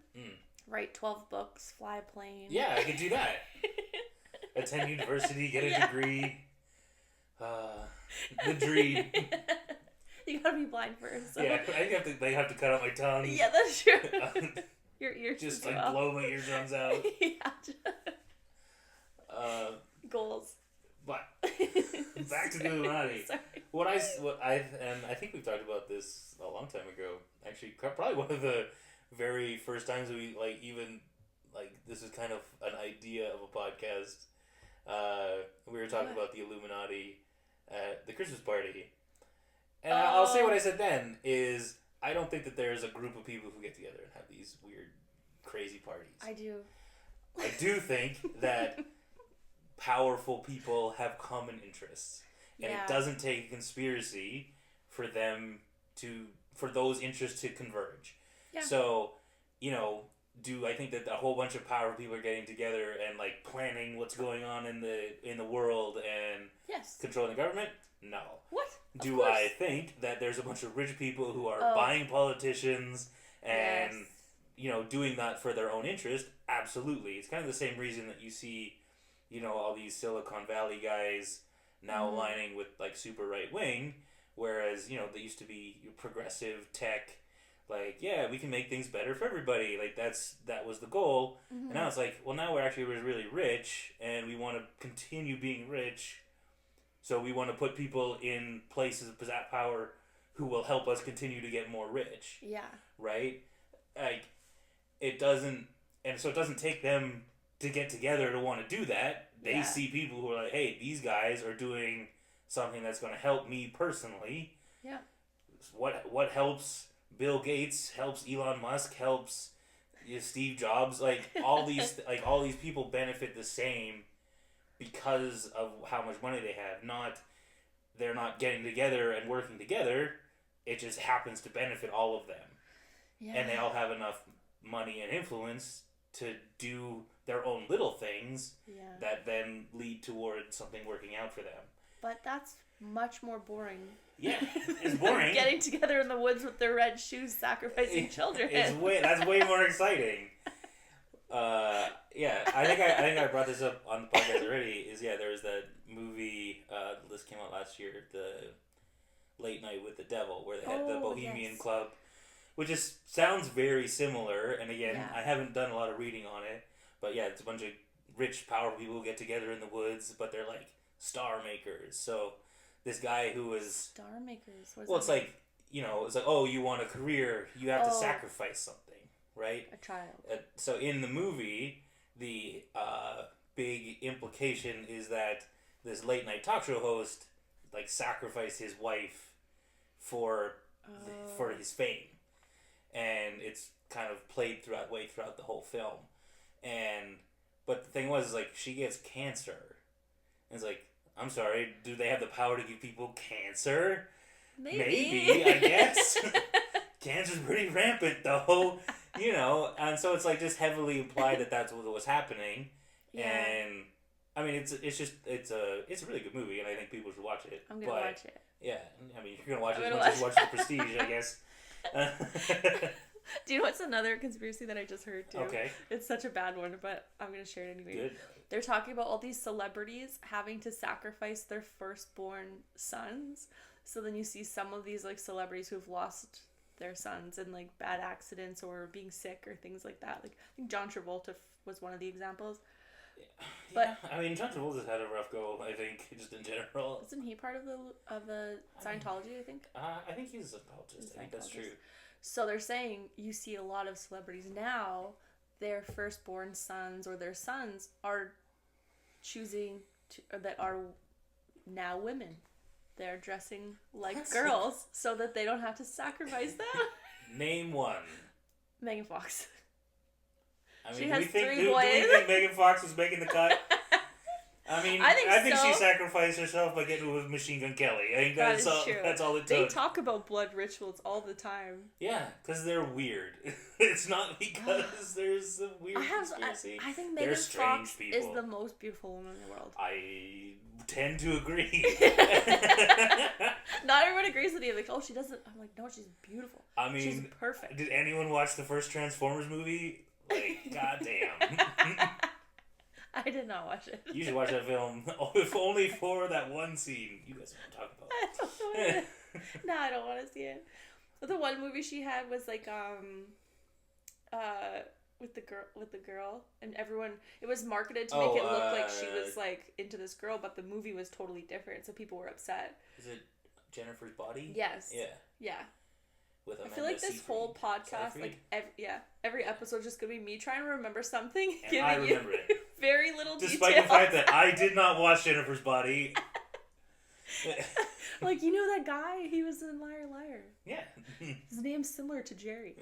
Write 12 books, fly a plane. Yeah, I could do that. Attend university, get a degree. The dream. You gotta be blind first. So. Yeah, they have to cut out my tongue. Yeah, that's true. Your ears just blow my eardrums out. Yeah. Goals. But back to the Illuminati. I think we've talked about this a long time ago. Actually, probably one of the very first times we this is kind of an idea of a podcast. We were talking about the Illuminati at the Christmas party. And I'll say what I said then is I don't think that there's a group of people who get together and have these weird, crazy parties. I do. I do think that powerful people have common interests. And it doesn't take a conspiracy for those interests to converge. Yeah. So, do I think that a whole bunch of powerful people are getting together and planning what's going on in the world and controlling the government? No. What? Do I think that there's a bunch of rich people who are buying politicians and doing that for their own interest? Absolutely. It's kind of the same reason that you see, all these Silicon Valley guys now aligning with super right wing, whereas they used to be progressive tech. We can make things better for everybody. That was the goal. Mm-hmm. And now it's now we're really rich and we want to continue being rich. So we want to put people in places of power who will help us continue to get more rich. Yeah. Right? It doesn't take them to get together to want to do that. they see people who are like, hey, these guys are doing something that's going to help me personally. Yeah. What helps Bill Gates, helps Elon Musk, helps Steve Jobs, like all these people benefit the same because of how much money they have. They're not getting together and working together. It just happens to benefit all of them. Yeah. And they all have enough money and influence to do their own little things that then lead towards something working out for them. But that's much more boring. Yeah, it's boring. Getting together in the woods with their red shoes, sacrificing children. That's way more exciting. Yeah, I think I brought this up on the podcast already. There was that movie. This came out last year, the Late Night with the Devil, where they had the Bohemian Club, which just sounds very similar. And again, I haven't done a lot of reading on it, but it's a bunch of rich, powerful people who get together in the woods, but they're like star makers. So this guy who was star makers. It's like, it's like, oh, you want a career, you have to sacrifice something, right? A child. So in the movie, the big implication is that this late night talk show host like sacrificed his wife for his fame, and it's kind of played throughout the whole film, but the thing was like she gets cancer, and it's like, I'm sorry, do they have the power to give people cancer? Maybe I guess. Cancer's pretty rampant though, and so it's like just heavily implied that that's what was happening, and I mean it's a really good movie, and I think people should watch it. I'm gonna watch it. Yeah, I mean if you're gonna watch it, you should watch The Prestige, I guess. Do you know what's another conspiracy that I just heard too? Okay. It's such a bad one, but I'm gonna share it anyway. Good. They're talking about all these celebrities having to sacrifice their firstborn sons. So then you see some of these like celebrities who've lost their sons in like bad accidents or being sick or things like that. Like I think John Travolta was one of the examples. But I mean, John Travolta's had a rough go, I think, just in general. Isn't he part of the Scientology? I think. I think he's a Scientologist. I think that's true. So they're saying you see a lot of celebrities now, their firstborn sons or their sons are choosing that are now women. They're dressing like girls so that they don't have to sacrifice them. Name one. Megan Fox. I mean, do we think Megan Fox was making the cut? I mean, I think she sacrificed herself by getting with Machine Gun Kelly. I think that's all it took. They talk about blood rituals all the time. Yeah, because they're weird. It's not because there's a weird conspiracy. I think Megan Fox is the most beautiful woman in the world. I tend to agree. Not everyone agrees with you. Like, oh, she doesn't. I'm like, no, she's beautiful. I mean, she's perfect. Did anyone watch the first Transformers movie? Like, goddamn. I did not watch it. You should watch that film, if only for that one scene. You guys want to talk about. No, I don't want to see it. But the one movie she had was like with the girl, and everyone, it was marketed to make it look like she was like into this girl, but the movie was totally different, so people were upset. Is it Jennifer's Body? Yes. Yeah. With I feel like this whole podcast, like every episode, is just gonna be me trying to remember something, and giving I remember you it. very little details. Despite the fact that I did not watch Jennifer's Body. Like, you know that guy? He was in Liar Liar. Yeah. His name's similar to Jerry.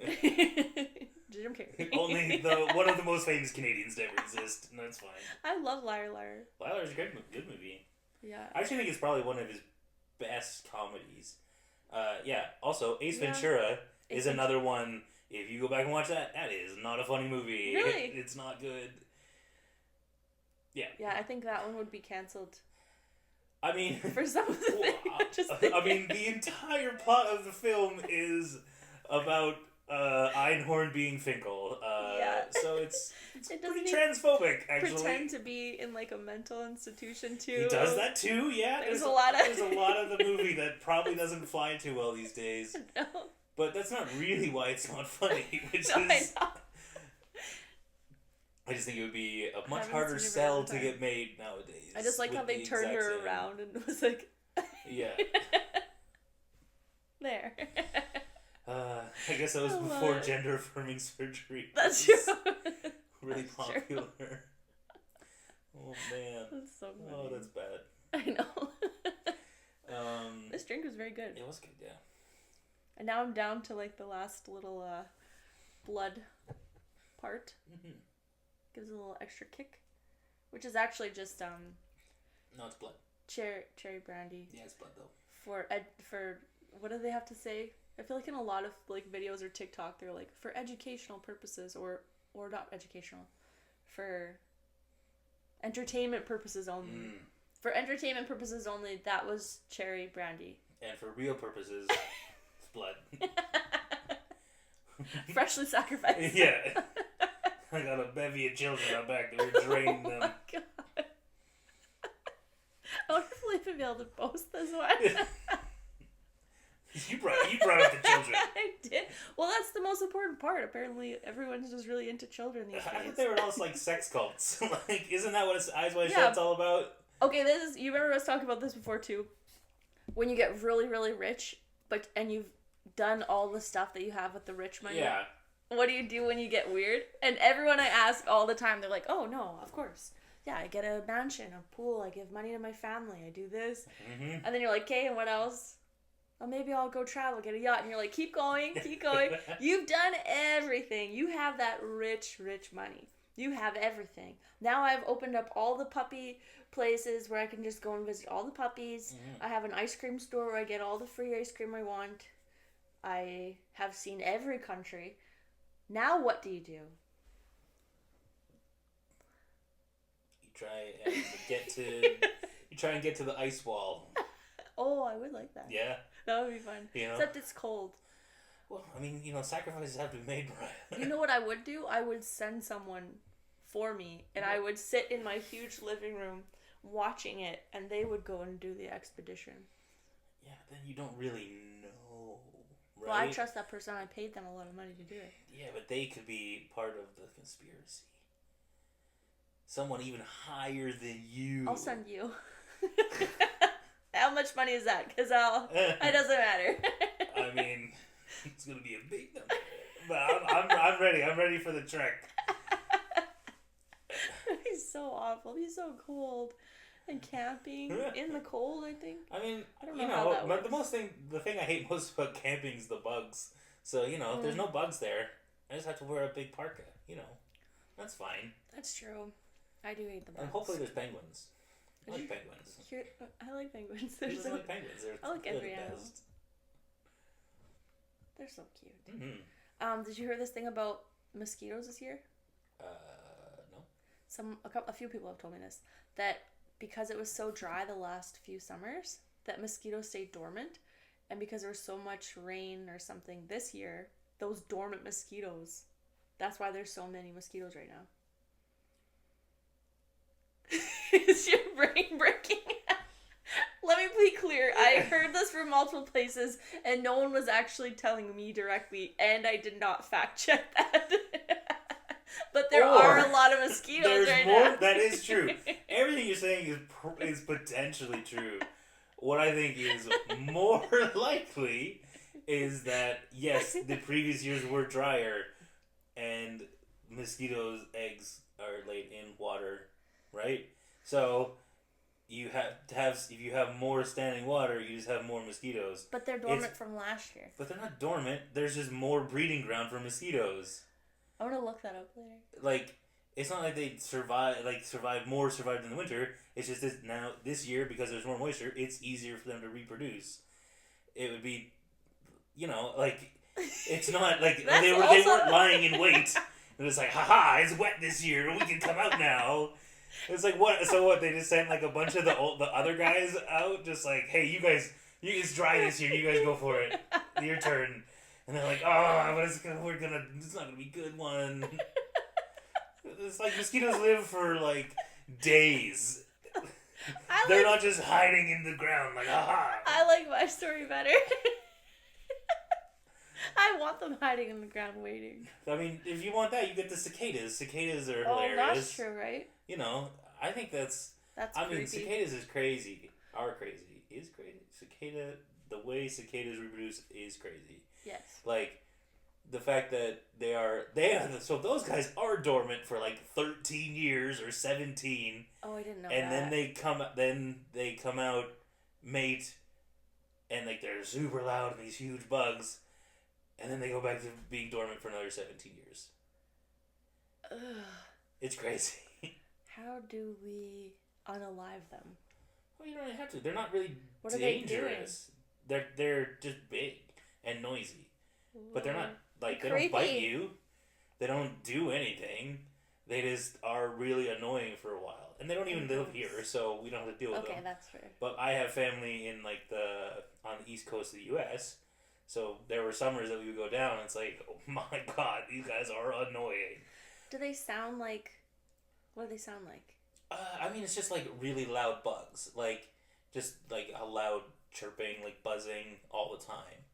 Jim Carrey. Only one of the most famous Canadians to ever exist, and that's fine. I love Liar Liar. Liar Liar's a good movie. Yeah. I actually think it's probably one of his best comedies. Also, Ace Ventura is another one. If you go back and watch that, that is not a funny movie. Really? It's not good. Yeah. Yeah, I think that one would be canceled. I mean, for some of the things. I mean, the entire plot of the film is about Einhorn being Finkel. So it's pretty transphobic, actually. Pretend to be in like a mental institution too. He does that too, yeah. There's a lot of the movie that probably doesn't fly too well these days. No. But that's not really why it's not funny. I just think it would be a much harder sell to get made nowadays. I just like how they turned her around and was like... Yeah. There. I guess that was before gender-affirming surgery. That's true. Really popular. man. That's so funny. Oh, that's bad. I know. This drink was very good. It was good, yeah. And now I'm down to like the last little blood part. Mm-hmm. Gives it a little extra kick, which is actually just No, it's blood. Cherry brandy. Yeah, it's blood though. For what do they have to say? I feel like in a lot of like videos or TikTok, they're like for educational purposes or not educational, for entertainment purposes only. For entertainment purposes only, that was cherry brandy. And for real purposes, it's blood. Freshly sacrificed. Yeah. I got a bevy of children out back that we're draining them. Oh my god. I wonder if we'll even be able to post this one. You brought up the children. I did. Well, that's the most important part. Apparently, everyone's just really into children these days. I thought they were all like sex cults. Like, isn't that what Eyes Wide Shut's all about? Okay, you remember us talking about this before too. When you get really, really rich, and you've done all the stuff that you have with the rich money. Yeah. What do you do when you get weird? And everyone I ask all the time, they're like, "Oh no, of course. Yeah, I get a mansion, a pool. I give money to my family. I do this." Mm-hmm. And then you're like, "Okay, and what else?" "Oh, maybe I'll go travel, get a yacht." And you're like, keep going, keep going. You've done everything. You have that rich, rich money. You have everything. Now I've opened up all the puppy places where I can just go and visit all the puppies. Mm-hmm. I have an ice cream store where I get all the free ice cream I want. I have seen every country. Now what do? You try and get to the ice wall. Oh, I would like that. Yeah. That would be fun. You know? Except it's cold. Well, I mean, sacrifices have to be made, Brian. You know what I would do? I would send someone for me, and I would sit in my huge living room watching it, and they would go and do the expedition. Yeah, then you don't really know, right? Well, I trust that person. I paid them a lot of money to do it. Yeah, but they could be part of the conspiracy. Someone even higher than you. I'll send you. How much money is that? Because it doesn't matter. I mean, it's gonna be a big number, but I'm ready. I'm ready for the trek. He's so awful. He's so cold, and camping in the cold. I think. I mean, I don't know how that but works. the thing I hate most about camping is the bugs. So if there's no bugs there, I just have to wear a big parka. That's fine. That's true. I do hate the bugs. And hopefully there's penguins. I like penguins. I like penguins. I like penguins. I like every animal. They're so cute. Mm-hmm. Did you hear this thing about mosquitoes this year? No. A few people have told me this, that because it was so dry the last few summers, that mosquitoes stayed dormant, and because there was so much rain or something this year, those dormant mosquitoes, that's why there's so many mosquitoes right now. Is your brain breaking? Let me be clear. I heard this from multiple places, and no one was actually telling me directly, and I did not fact check that. But there are a lot of mosquitoes right now. That is true. Everything you're saying is potentially true. What I think is more likely is that, yes, the previous years were drier, and mosquitoes' eggs are laid in water, right? So you have to have, if you have more standing water, you just have more mosquitoes. But they're dormant from last year. But they're not dormant. There's just more breeding ground for mosquitoes. I want to look that up later. Like, it's not like they survived in the winter. It's just this year, because there's more moisture, it's easier for them to reproduce. It would be, it's not like they weren't lying in wait. And it's like, haha, it's wet this year, we can come out now. It's like, what? So what? They just sent like a bunch of the other guys out, just like, hey, you guys, it's dry this year. You guys go for it. Your turn. And they're like, oh, but it's not gonna be a good one. It's like mosquitoes live for like days. They're not just hiding in the ground like, aha. I like my story better. I want them hiding in the ground waiting. I mean, if you want that, you get the cicadas. Cicadas are hilarious. Oh, that's true, right? I think that's creepy. Mean, cicadas is crazy. Is crazy. The way cicadas reproduce is crazy. Yes. Like, the fact that so those guys are dormant for like 13 years or 17. Oh, I didn't know and that. then they come out, mate, and like they're super loud and these huge bugs, and then they go back to being dormant for another 17 years. Ugh. It's crazy. How do we unalive them? Well, you don't even have to. They're not really What dangerous. They're just big and noisy. But they're not, like, they Creepy. don't bite you. They don't do anything. They just are really annoying for a while. And they don't even live here, so we don't have to deal with them. Okay, that's fair. But I have family in, like, on the east coast of the U.S., so there were summers that we would go down, and it's like, oh my god, these guys are annoying. Do they sound like... What do they sound like? I mean, it's just, like, really loud bugs. Like, just, like, a loud chirping, like, buzzing all the time.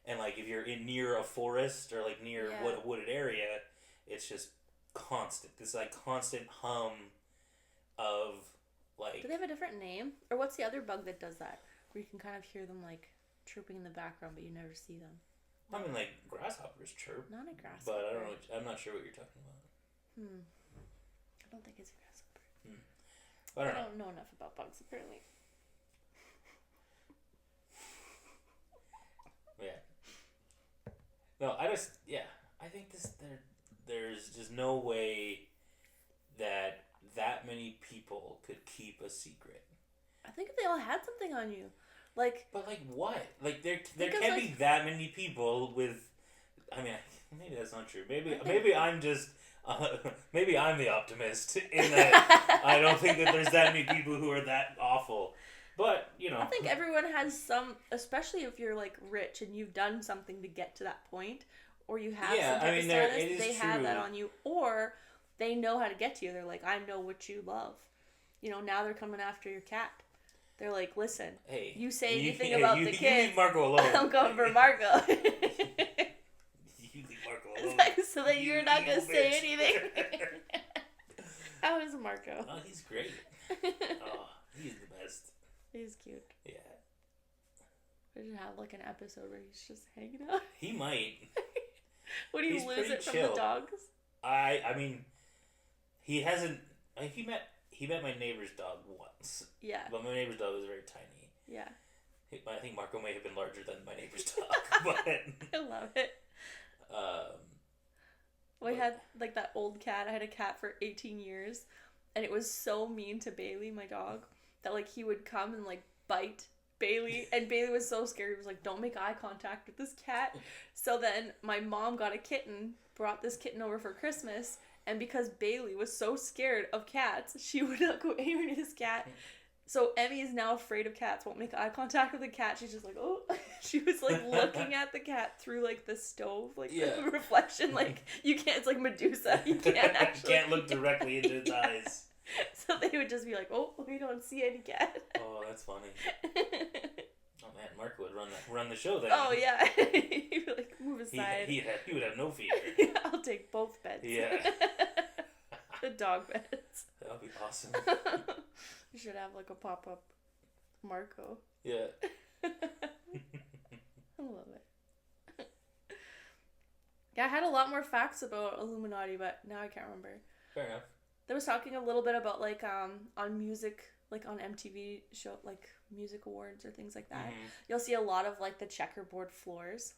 And, like, if you're near a forest or, like, near a wooded area, it's just constant. This, like, constant hum of, like... Do they have a different name? Or what's the other bug that does that? Where you can kind of hear them, like, chirping in the background, but you never see them. I mean, like, grasshoppers chirp. Not a grasshopper. But I don't know. I'm not sure what you're talking about. I don't think it's a grasshopper. I don't know enough about bugs, apparently. Yeah. No, I think there's just no way that many people could keep a secret. I think if they all had something on you. Like... But, like, what? Like, there can't be that many people with... I mean, maybe that's not true. Maybe I'm just... maybe I'm the optimist in that I don't think that there's that many people who are that awful. But, you know. I think everyone has some, especially if you're, like, rich and you've done something to get to that point, or you have some type of status, they have that on you, or they know how to get to you. They're like, I know what you love. You know, now they're coming after your cat. They're like, listen, hey, you say anything about the kids, you leave Marco alone. I'm going for Marco. You leave Marco alone. So that you're not going to say anything. How is Marco? Oh, he's great. Oh, he's the best. He's cute. Yeah. We should have like an episode where he's just hanging out. He might. Would he lose it from the dogs? I mean, he hasn't. He met my neighbor's dog once. Yeah. But my neighbor's dog was very tiny. Yeah. I think Marco may have been larger than my neighbor's dog, but I love it. We had like that old cat. I had a cat for 18 years, and it was so mean to Bailey, my dog, that like he would come and like bite Bailey, and Bailey was so scared. He was like, "Don't make eye contact with this cat." So then my mom got a kitten, brought this kitten over for Christmas, and because Bailey was so scared of cats, she would not go anywhere near this cat. So Emmy is now afraid of cats, won't make eye contact with the cat. She's just like, oh. She was like looking at the cat through like the stove, like the reflection. Like you can't, it's like Medusa. You can't actually. You can't look directly into its eyes. So they would just be like, oh, we don't see any cat. Oh, that's funny. Oh man, Marco would run the show then. Oh yeah. He'd be like, move aside. He would have no fear. I'll take both beds. Yeah. The dog beds. That would be awesome. You should have like a pop-up Marco. Yeah. I love it. Yeah, I had a lot more facts about Illuminati, but now I can't remember. Fair enough. They was talking a little bit about like on music, like on MTV show, like music awards or things like that. Mm-hmm. You'll see a lot of like the checkerboard floors.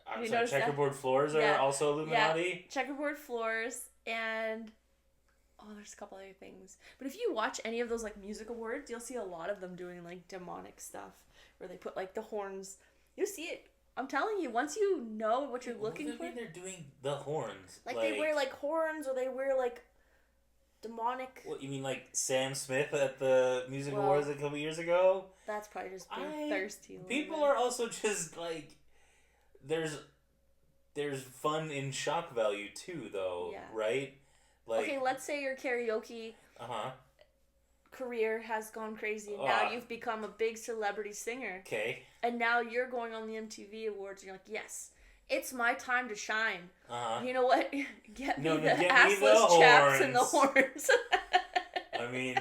I'm sorry, checkerboard floors are also Illuminati? Yeah, checkerboard floors and... Oh, there's a couple other things. But if you watch any of those, like, music awards, you'll see a lot of them doing, like, demonic stuff. Where they put, like, the horns. You see it. I'm telling you, once you know what you're looking for... What do you mean they're doing the horns? Like, they wear, like, horns, or they wear, like, demonic... What, you mean, like, Sam Smith at the music awards a couple years ago? That's probably just being thirsty. People are also just, like... There's fun in shock value, too, though, right? Like, okay, let's say your karaoke career has gone crazy, and now you've become a big celebrity singer. Okay. And now you're going on the MTV Awards, and you're like, yes, it's my time to shine. You know what? Get me the assless chaps and the horns. I mean,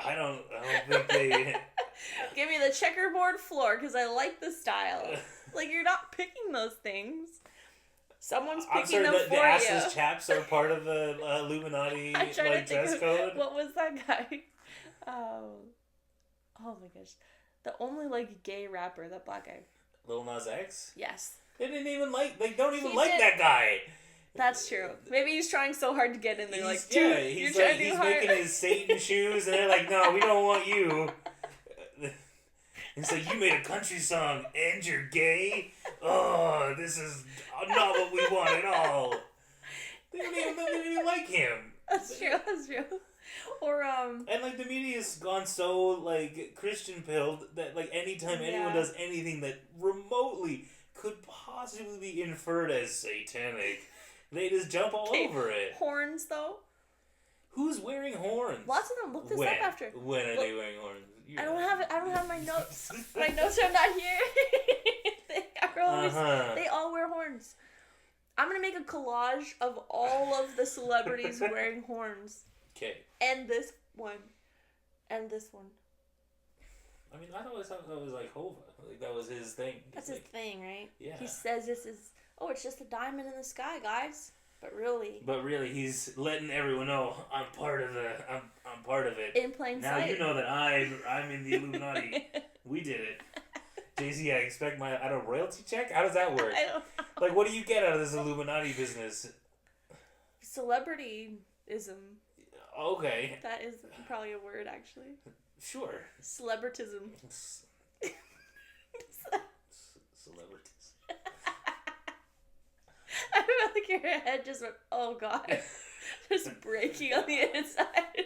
I don't think they... Give me the checkerboard floor because I like the style. Like, you're not picking those things. Someone's picking them for the you. assless chaps are part of the Illuminati like dress code. What was that guy? Oh my gosh. The only like gay rapper, that black guy. Lil Nas X? Yes. They don't even like that guy. That's true. Maybe he's trying so hard to get in there. He's making his Satan shoes, and they're like, no, we don't want you. It's like, you made a country song, and you're gay? Oh, this is not what we want at all. They don't even like him. That's true. Or, And, like, the media's gone so, like, Christian-pilled that, like, anytime anyone does anything that remotely could possibly be inferred as satanic, they just jump all over it. Horns, though? Who's wearing horns? Lots of them. Look this up after. When are they wearing horns? I don't have my notes. My notes are not here. They all wear horns. I'm going to make a collage of all of the celebrities wearing horns. Okay. And this one. And this one. I mean, I always thought that was like Hova. Like, that was his thing. That's his thing, right? Yeah. He says this is, it's just a diamond in the sky, guys. But really, he's letting everyone know I'm part of it. In plain sight. Now you know that I'm in the Illuminati. We did it. Jay-Z, I expect I don't royalty check? How does that work? I don't know. Like, what do you get out of this Illuminati business? Celebrityism. Okay. That is probably a word, actually. Sure. Celebritism. Celebrities. I feel like your head just went, oh god. Just breaking on the inside.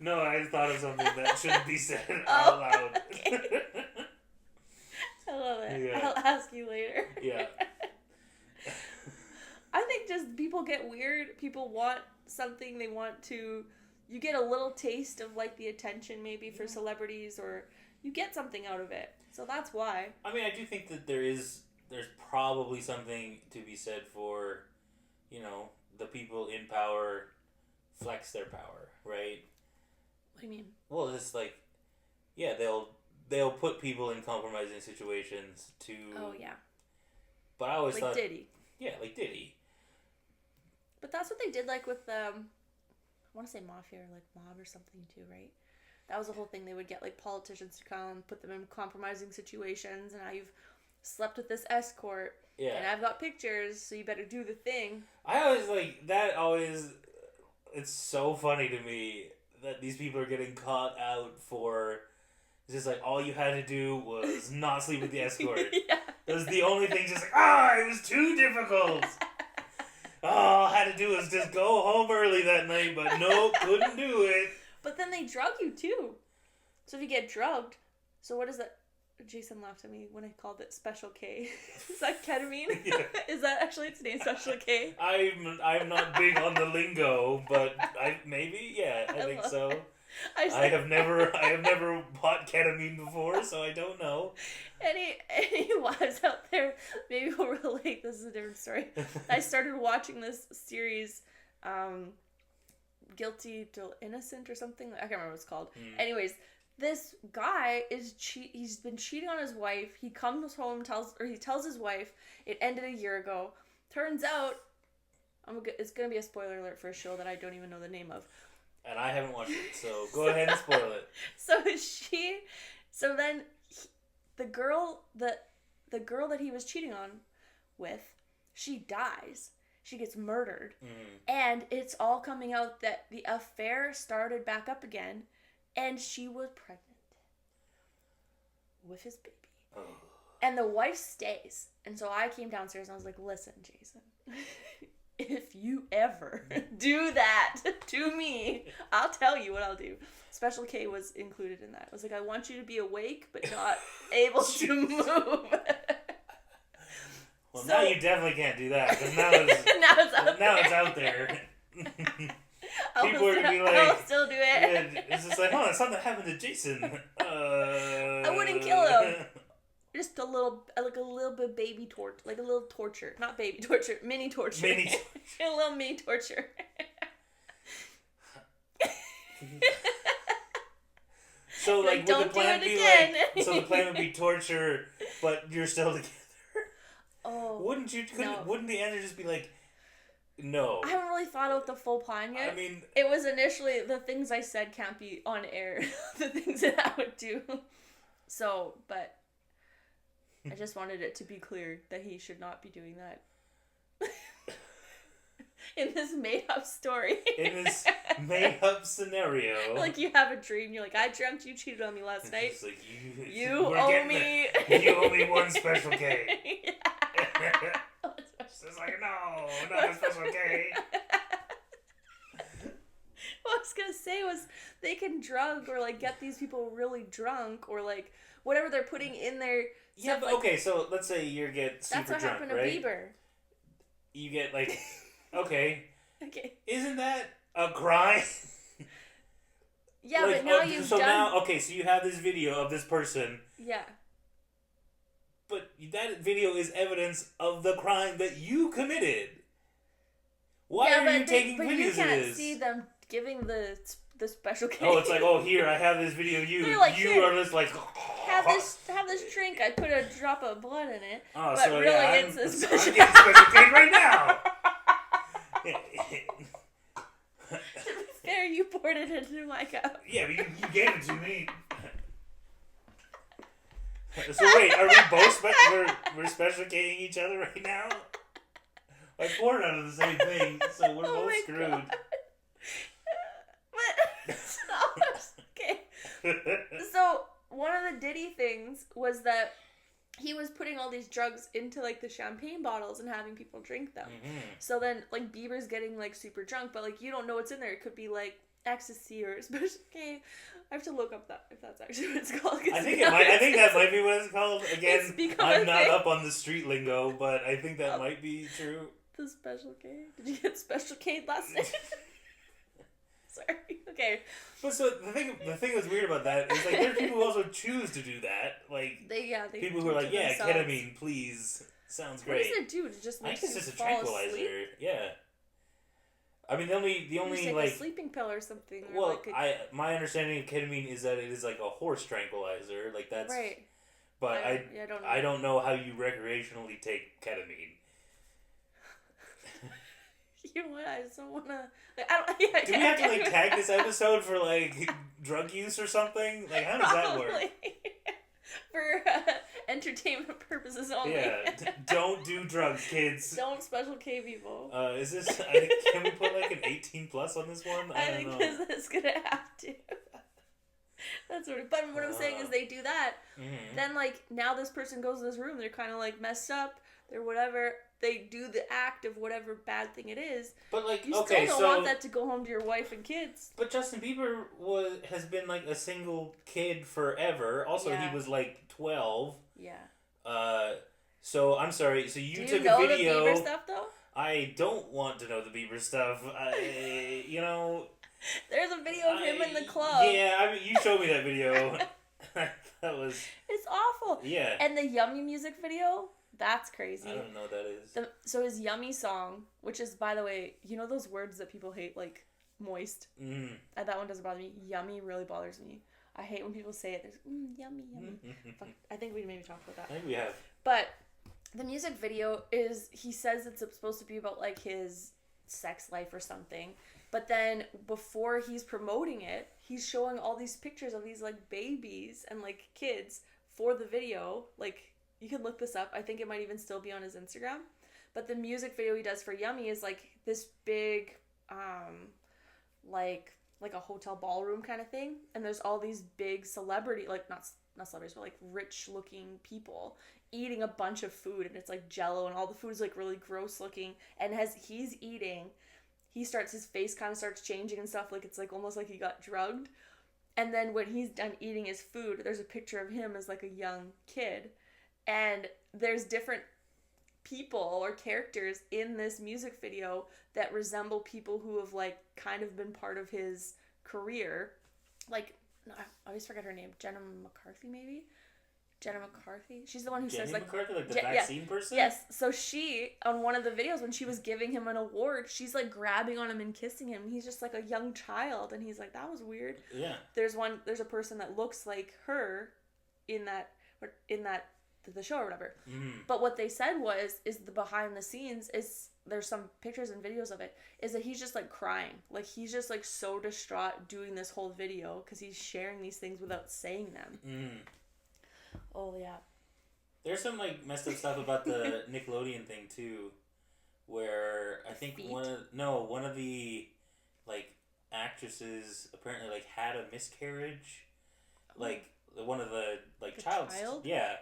No, I just thought of something that shouldn't be said out loud. Okay. I love it. Yeah. I'll ask you later. Yeah. I think just people get weird. People want something. They want to... You get a little taste of, like, the attention maybe for celebrities, or you get something out of it. So that's why. I mean, I do think that there's probably something to be said for, the people in power flex their power, right? What do you mean? Well, it's like, yeah, they'll put people in compromising situations to... Oh, yeah. But I always thought... Like Diddy. Yeah, like Diddy. But that's what they did, like, with, I want to say mafia or, like, mob or something, too, right? That was the whole thing. They would get, like, politicians to come, put them in compromising situations, and now you've slept with this escort, and I've got pictures, so you better do the thing. I always, like, that always... It's so funny to me that these people are getting caught out for... It's just like, all you had to do was not sleep with the escort. Yeah. That was the only thing, just like, it was too difficult. All I had to do was just go home early that night, but nope, couldn't do it. But then they drug you, too. So if you get drugged, so what is that? Jason laughed at me when I called it Special K. Is that ketamine? Yeah. Is that actually its name, Special K? I'm not big on the lingo, but I think so. I have never bought ketamine before, so I don't know. Any wives out there, maybe will relate. This is a different story. I started watching this series, Guilty Till Innocent or something. I can't remember what it's called. Anyways, this guy he's been cheating on his wife. He comes home, he tells his wife it ended a year ago. Turns out, it's gonna be a spoiler alert for a show that I don't even know the name of. And I haven't watched it, so go ahead and spoil it. So then the girl that he was cheating on with, she dies. She gets murdered. And it's all coming out that the affair started back up again, and she was pregnant with his baby. Oh. And the wife stays. And so I came downstairs and I was like, listen, Jason, if you ever do that to me, I'll tell you what I'll do. Special K was included in that. I was like, I want you to be awake, but not able to move. Well, now you definitely can't do that, because now it's out there. People are going to be like... I'll still do it. It's just like, something happened to Jason. I wouldn't kill him. Just a little bit of baby torture, like a little torture, not baby torture, mini torture. A little mini torture. So like, would the plan be like? So the plan would be torture, but you're still together. Oh. Wouldn't the answer just be like, no? I haven't really thought out the full plan yet. I mean, it was initially the things I said can't be on air. The things that I would do. So, but I just wanted it to be clear that he should not be doing that. In this made-up story. In this made-up scenario. Like, you have a dream, you're like, I dreamt you cheated on me last night. It's like, you owe me... You owe me one special K. Yeah. It's like, no, not a special K. What I was gonna say was, they can drug or, like, get these people really drunk, or, like, whatever they're putting in their... Yeah, but, like, okay, so let's say you get super drunk, right? That's what happened to Bieber. You get, like... Okay. Okay. Isn't that a crime? Yeah, like, but now you've so done... now, okay, so you have this video of this person. Yeah. But that video is evidence of the crime that you committed. Why are you taking videos of this? But you can't see them giving the special case. Oh, it's like, oh, here, I have this video of you. They're like, you here, are just like... Have this drink. I put a drop of blood in it. Oh, but so really, yeah, it's a special... I'm getting special case right now. To be fair, you poured it into my cup. Yeah, but you gave it to me. So wait, are we both we're special K-ing each other right now? I poured out of the same thing, so we're both screwed. God. But okay. So one of the Diddy things was that he was putting all these drugs into, like, the champagne bottles and having people drink them. Mm-hmm. So then, like, Bieber's getting, like, super drunk, but, like, you don't know what's in there. It could be, like, ecstasy or special K. I have to look up that if that's actually what it's called. I think that might be what it's called. Again, I'm not up on the street lingo, but I think that might be true. The special K? Did you get special K last night? Sorry. Okay. But so the thing that's weird about that is, like, there's people who also choose to do that. Like, they people who are like, yeah, themselves. Ketamine, please, sounds great. What does it do? To just make you it's just a fall tranquilizer. Asleep? Yeah. I mean, the only take like a sleeping pill or something. Well, or like my understanding of ketamine is that it is like a horse tranquilizer. Like, that's right. But I don't know how you recreationally take ketamine. You know what? I just don't want to... Like, do we have to, like, tag this episode for, like, drug use or something? Like, how does that work? For entertainment purposes only. Yeah. Don't do drugs, kids. Don't special K people. Is this... can we put, like, an 18 plus on this one? I don't know. I think this is going to have to. That's what... But what I'm saying is they do that. Mm-hmm. Then, like, now this person goes to this room. They're kind of, like, messed up. They're whatever... They do the act of whatever bad thing it is. But, like, you still don't want that to go home to your wife and kids. But Justin Bieber has been, like, a single kid forever. Also, he was, like, 12. Yeah. So, I'm sorry. So, you took a video... Do you know the Bieber stuff, though? I don't want to know the Bieber stuff. You know... There's a video of him in the club. Yeah, I mean, you showed me that video. That was... It's awful. Yeah. And the Yummy music video... That's crazy. I don't know what that is. So his Yummy song, which is, by the way, you know those words that people hate, like moist? Mm. That one doesn't bother me. Yummy really bothers me. I hate when people say it. There's yummy, yummy. Fuck, I think we maybe talked about that. I think we have. But the music video is, he says it's supposed to be about, like, his sex life or something. But then before he's promoting it, he's showing all these pictures of these, like, babies and, like, kids for the video, like... You can look this up. I think it might even still be on his Instagram. But the music video he does for Yummy is like this big, like a hotel ballroom kind of thing. And there's all these big celebrity, like not celebrities, but like rich looking people eating a bunch of food. And it's like Jell-O and all the food is like really gross looking. And as he's eating, his face kind of starts changing and stuff. Like it's like almost like he got drugged. And then when he's done eating his food, there's a picture of him as like a young kid. And there's different people or characters in this music video that resemble people who have, like, kind of been part of his career. Like, I always forget her name. Jenna McCarthy, maybe? Jenna McCarthy. She's the one who Jenny says like McCarthy, like the vaccine person. Yes. So she on one of the videos when she was giving him an award, she's like grabbing on him and kissing him. He's just like a young child, and he's like, that was weird. Yeah. There's a person that looks like her in that the show or whatever. Mm-hmm. But what they said is the behind the scenes is there's some pictures and videos of it is that he's just like crying, like he's just like so distraught doing this whole video because he's sharing these things without saying them. Mm. Oh yeah. There's some like messed up stuff about the Nickelodeon thing too, where I think one of the like actresses apparently like had a miscarriage, like one of the like child. Yeah,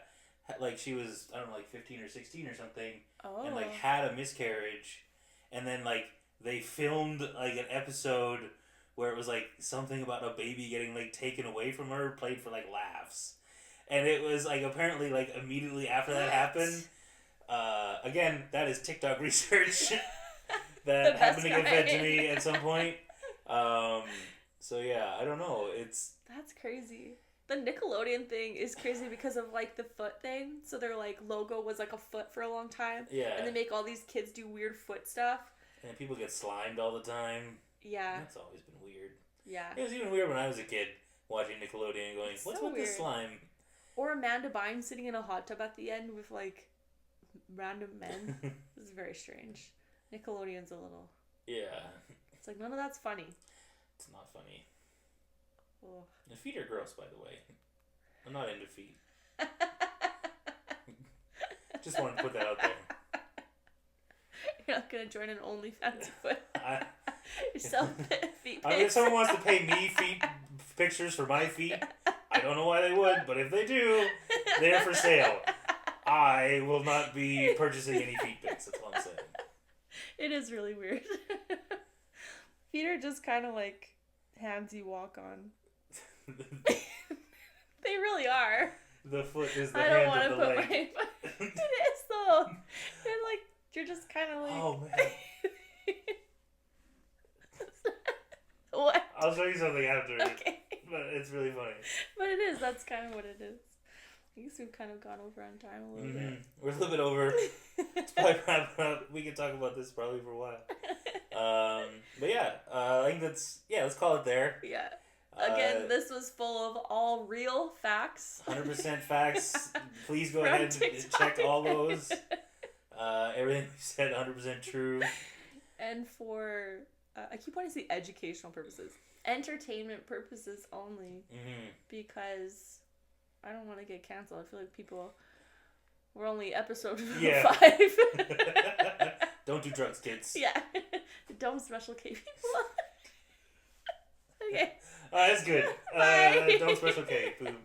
like she was I don't know like 15 or 16 or something, and like had a miscarriage, and then like they filmed like an episode where it was like something about a baby getting like taken away from her, played for like laughs. And it was like apparently like immediately after that happened. Again, that is TikTok research that happened to get fed to me at some point. So yeah, I don't know. That's crazy. The Nickelodeon thing is crazy because of like the foot thing. So their like logo was like a foot for a long time. Yeah. And they make all these kids do weird foot stuff. And people get slimed all the time. Yeah. That's always been weird. Yeah. It was even weird when I was a kid watching Nickelodeon and going, what's with this slime? Or Amanda Bynes sitting in a hot tub at the end with, like, random men. This is very strange. Nickelodeon's a little... Yeah. It's like, none of that's funny. It's not funny. Oh. The feet are gross, by the way. I'm not into feet. Just wanted to put that out there. You're not going to join an OnlyFans foot. You're selling feet pics. I mean, if someone wants to pay me feet pictures for my feet... I don't know why they would, but if they do, they're for sale. I will not be purchasing any feet pics, that's all I'm saying. It is really weird. Feet are just kind of like hands you walk on. They really are. The foot is the hand of the leg. It is though. You're just kind of like... Oh, man. What? I'll show you something after. Okay. But it's really funny. But it is. That's kind of what it is. I guess we've kind of gone over on time a little bit. We're a little bit over. Let's probably wrap it up. We could talk about this probably for a while. But yeah, I think let's call it there. Yeah. Again, this was full of all real facts. 100% facts. Please go ahead and check all those. Everything we said, 100% true. And for, I keep wanting to say educational purposes. Entertainment purposes only. Mm-hmm. Because I don't want to get canceled. I feel like we're only episode 5. Don't do drugs, kids. Yeah. Don't Special K people. Okay. That's good. Don't Special K. Boom.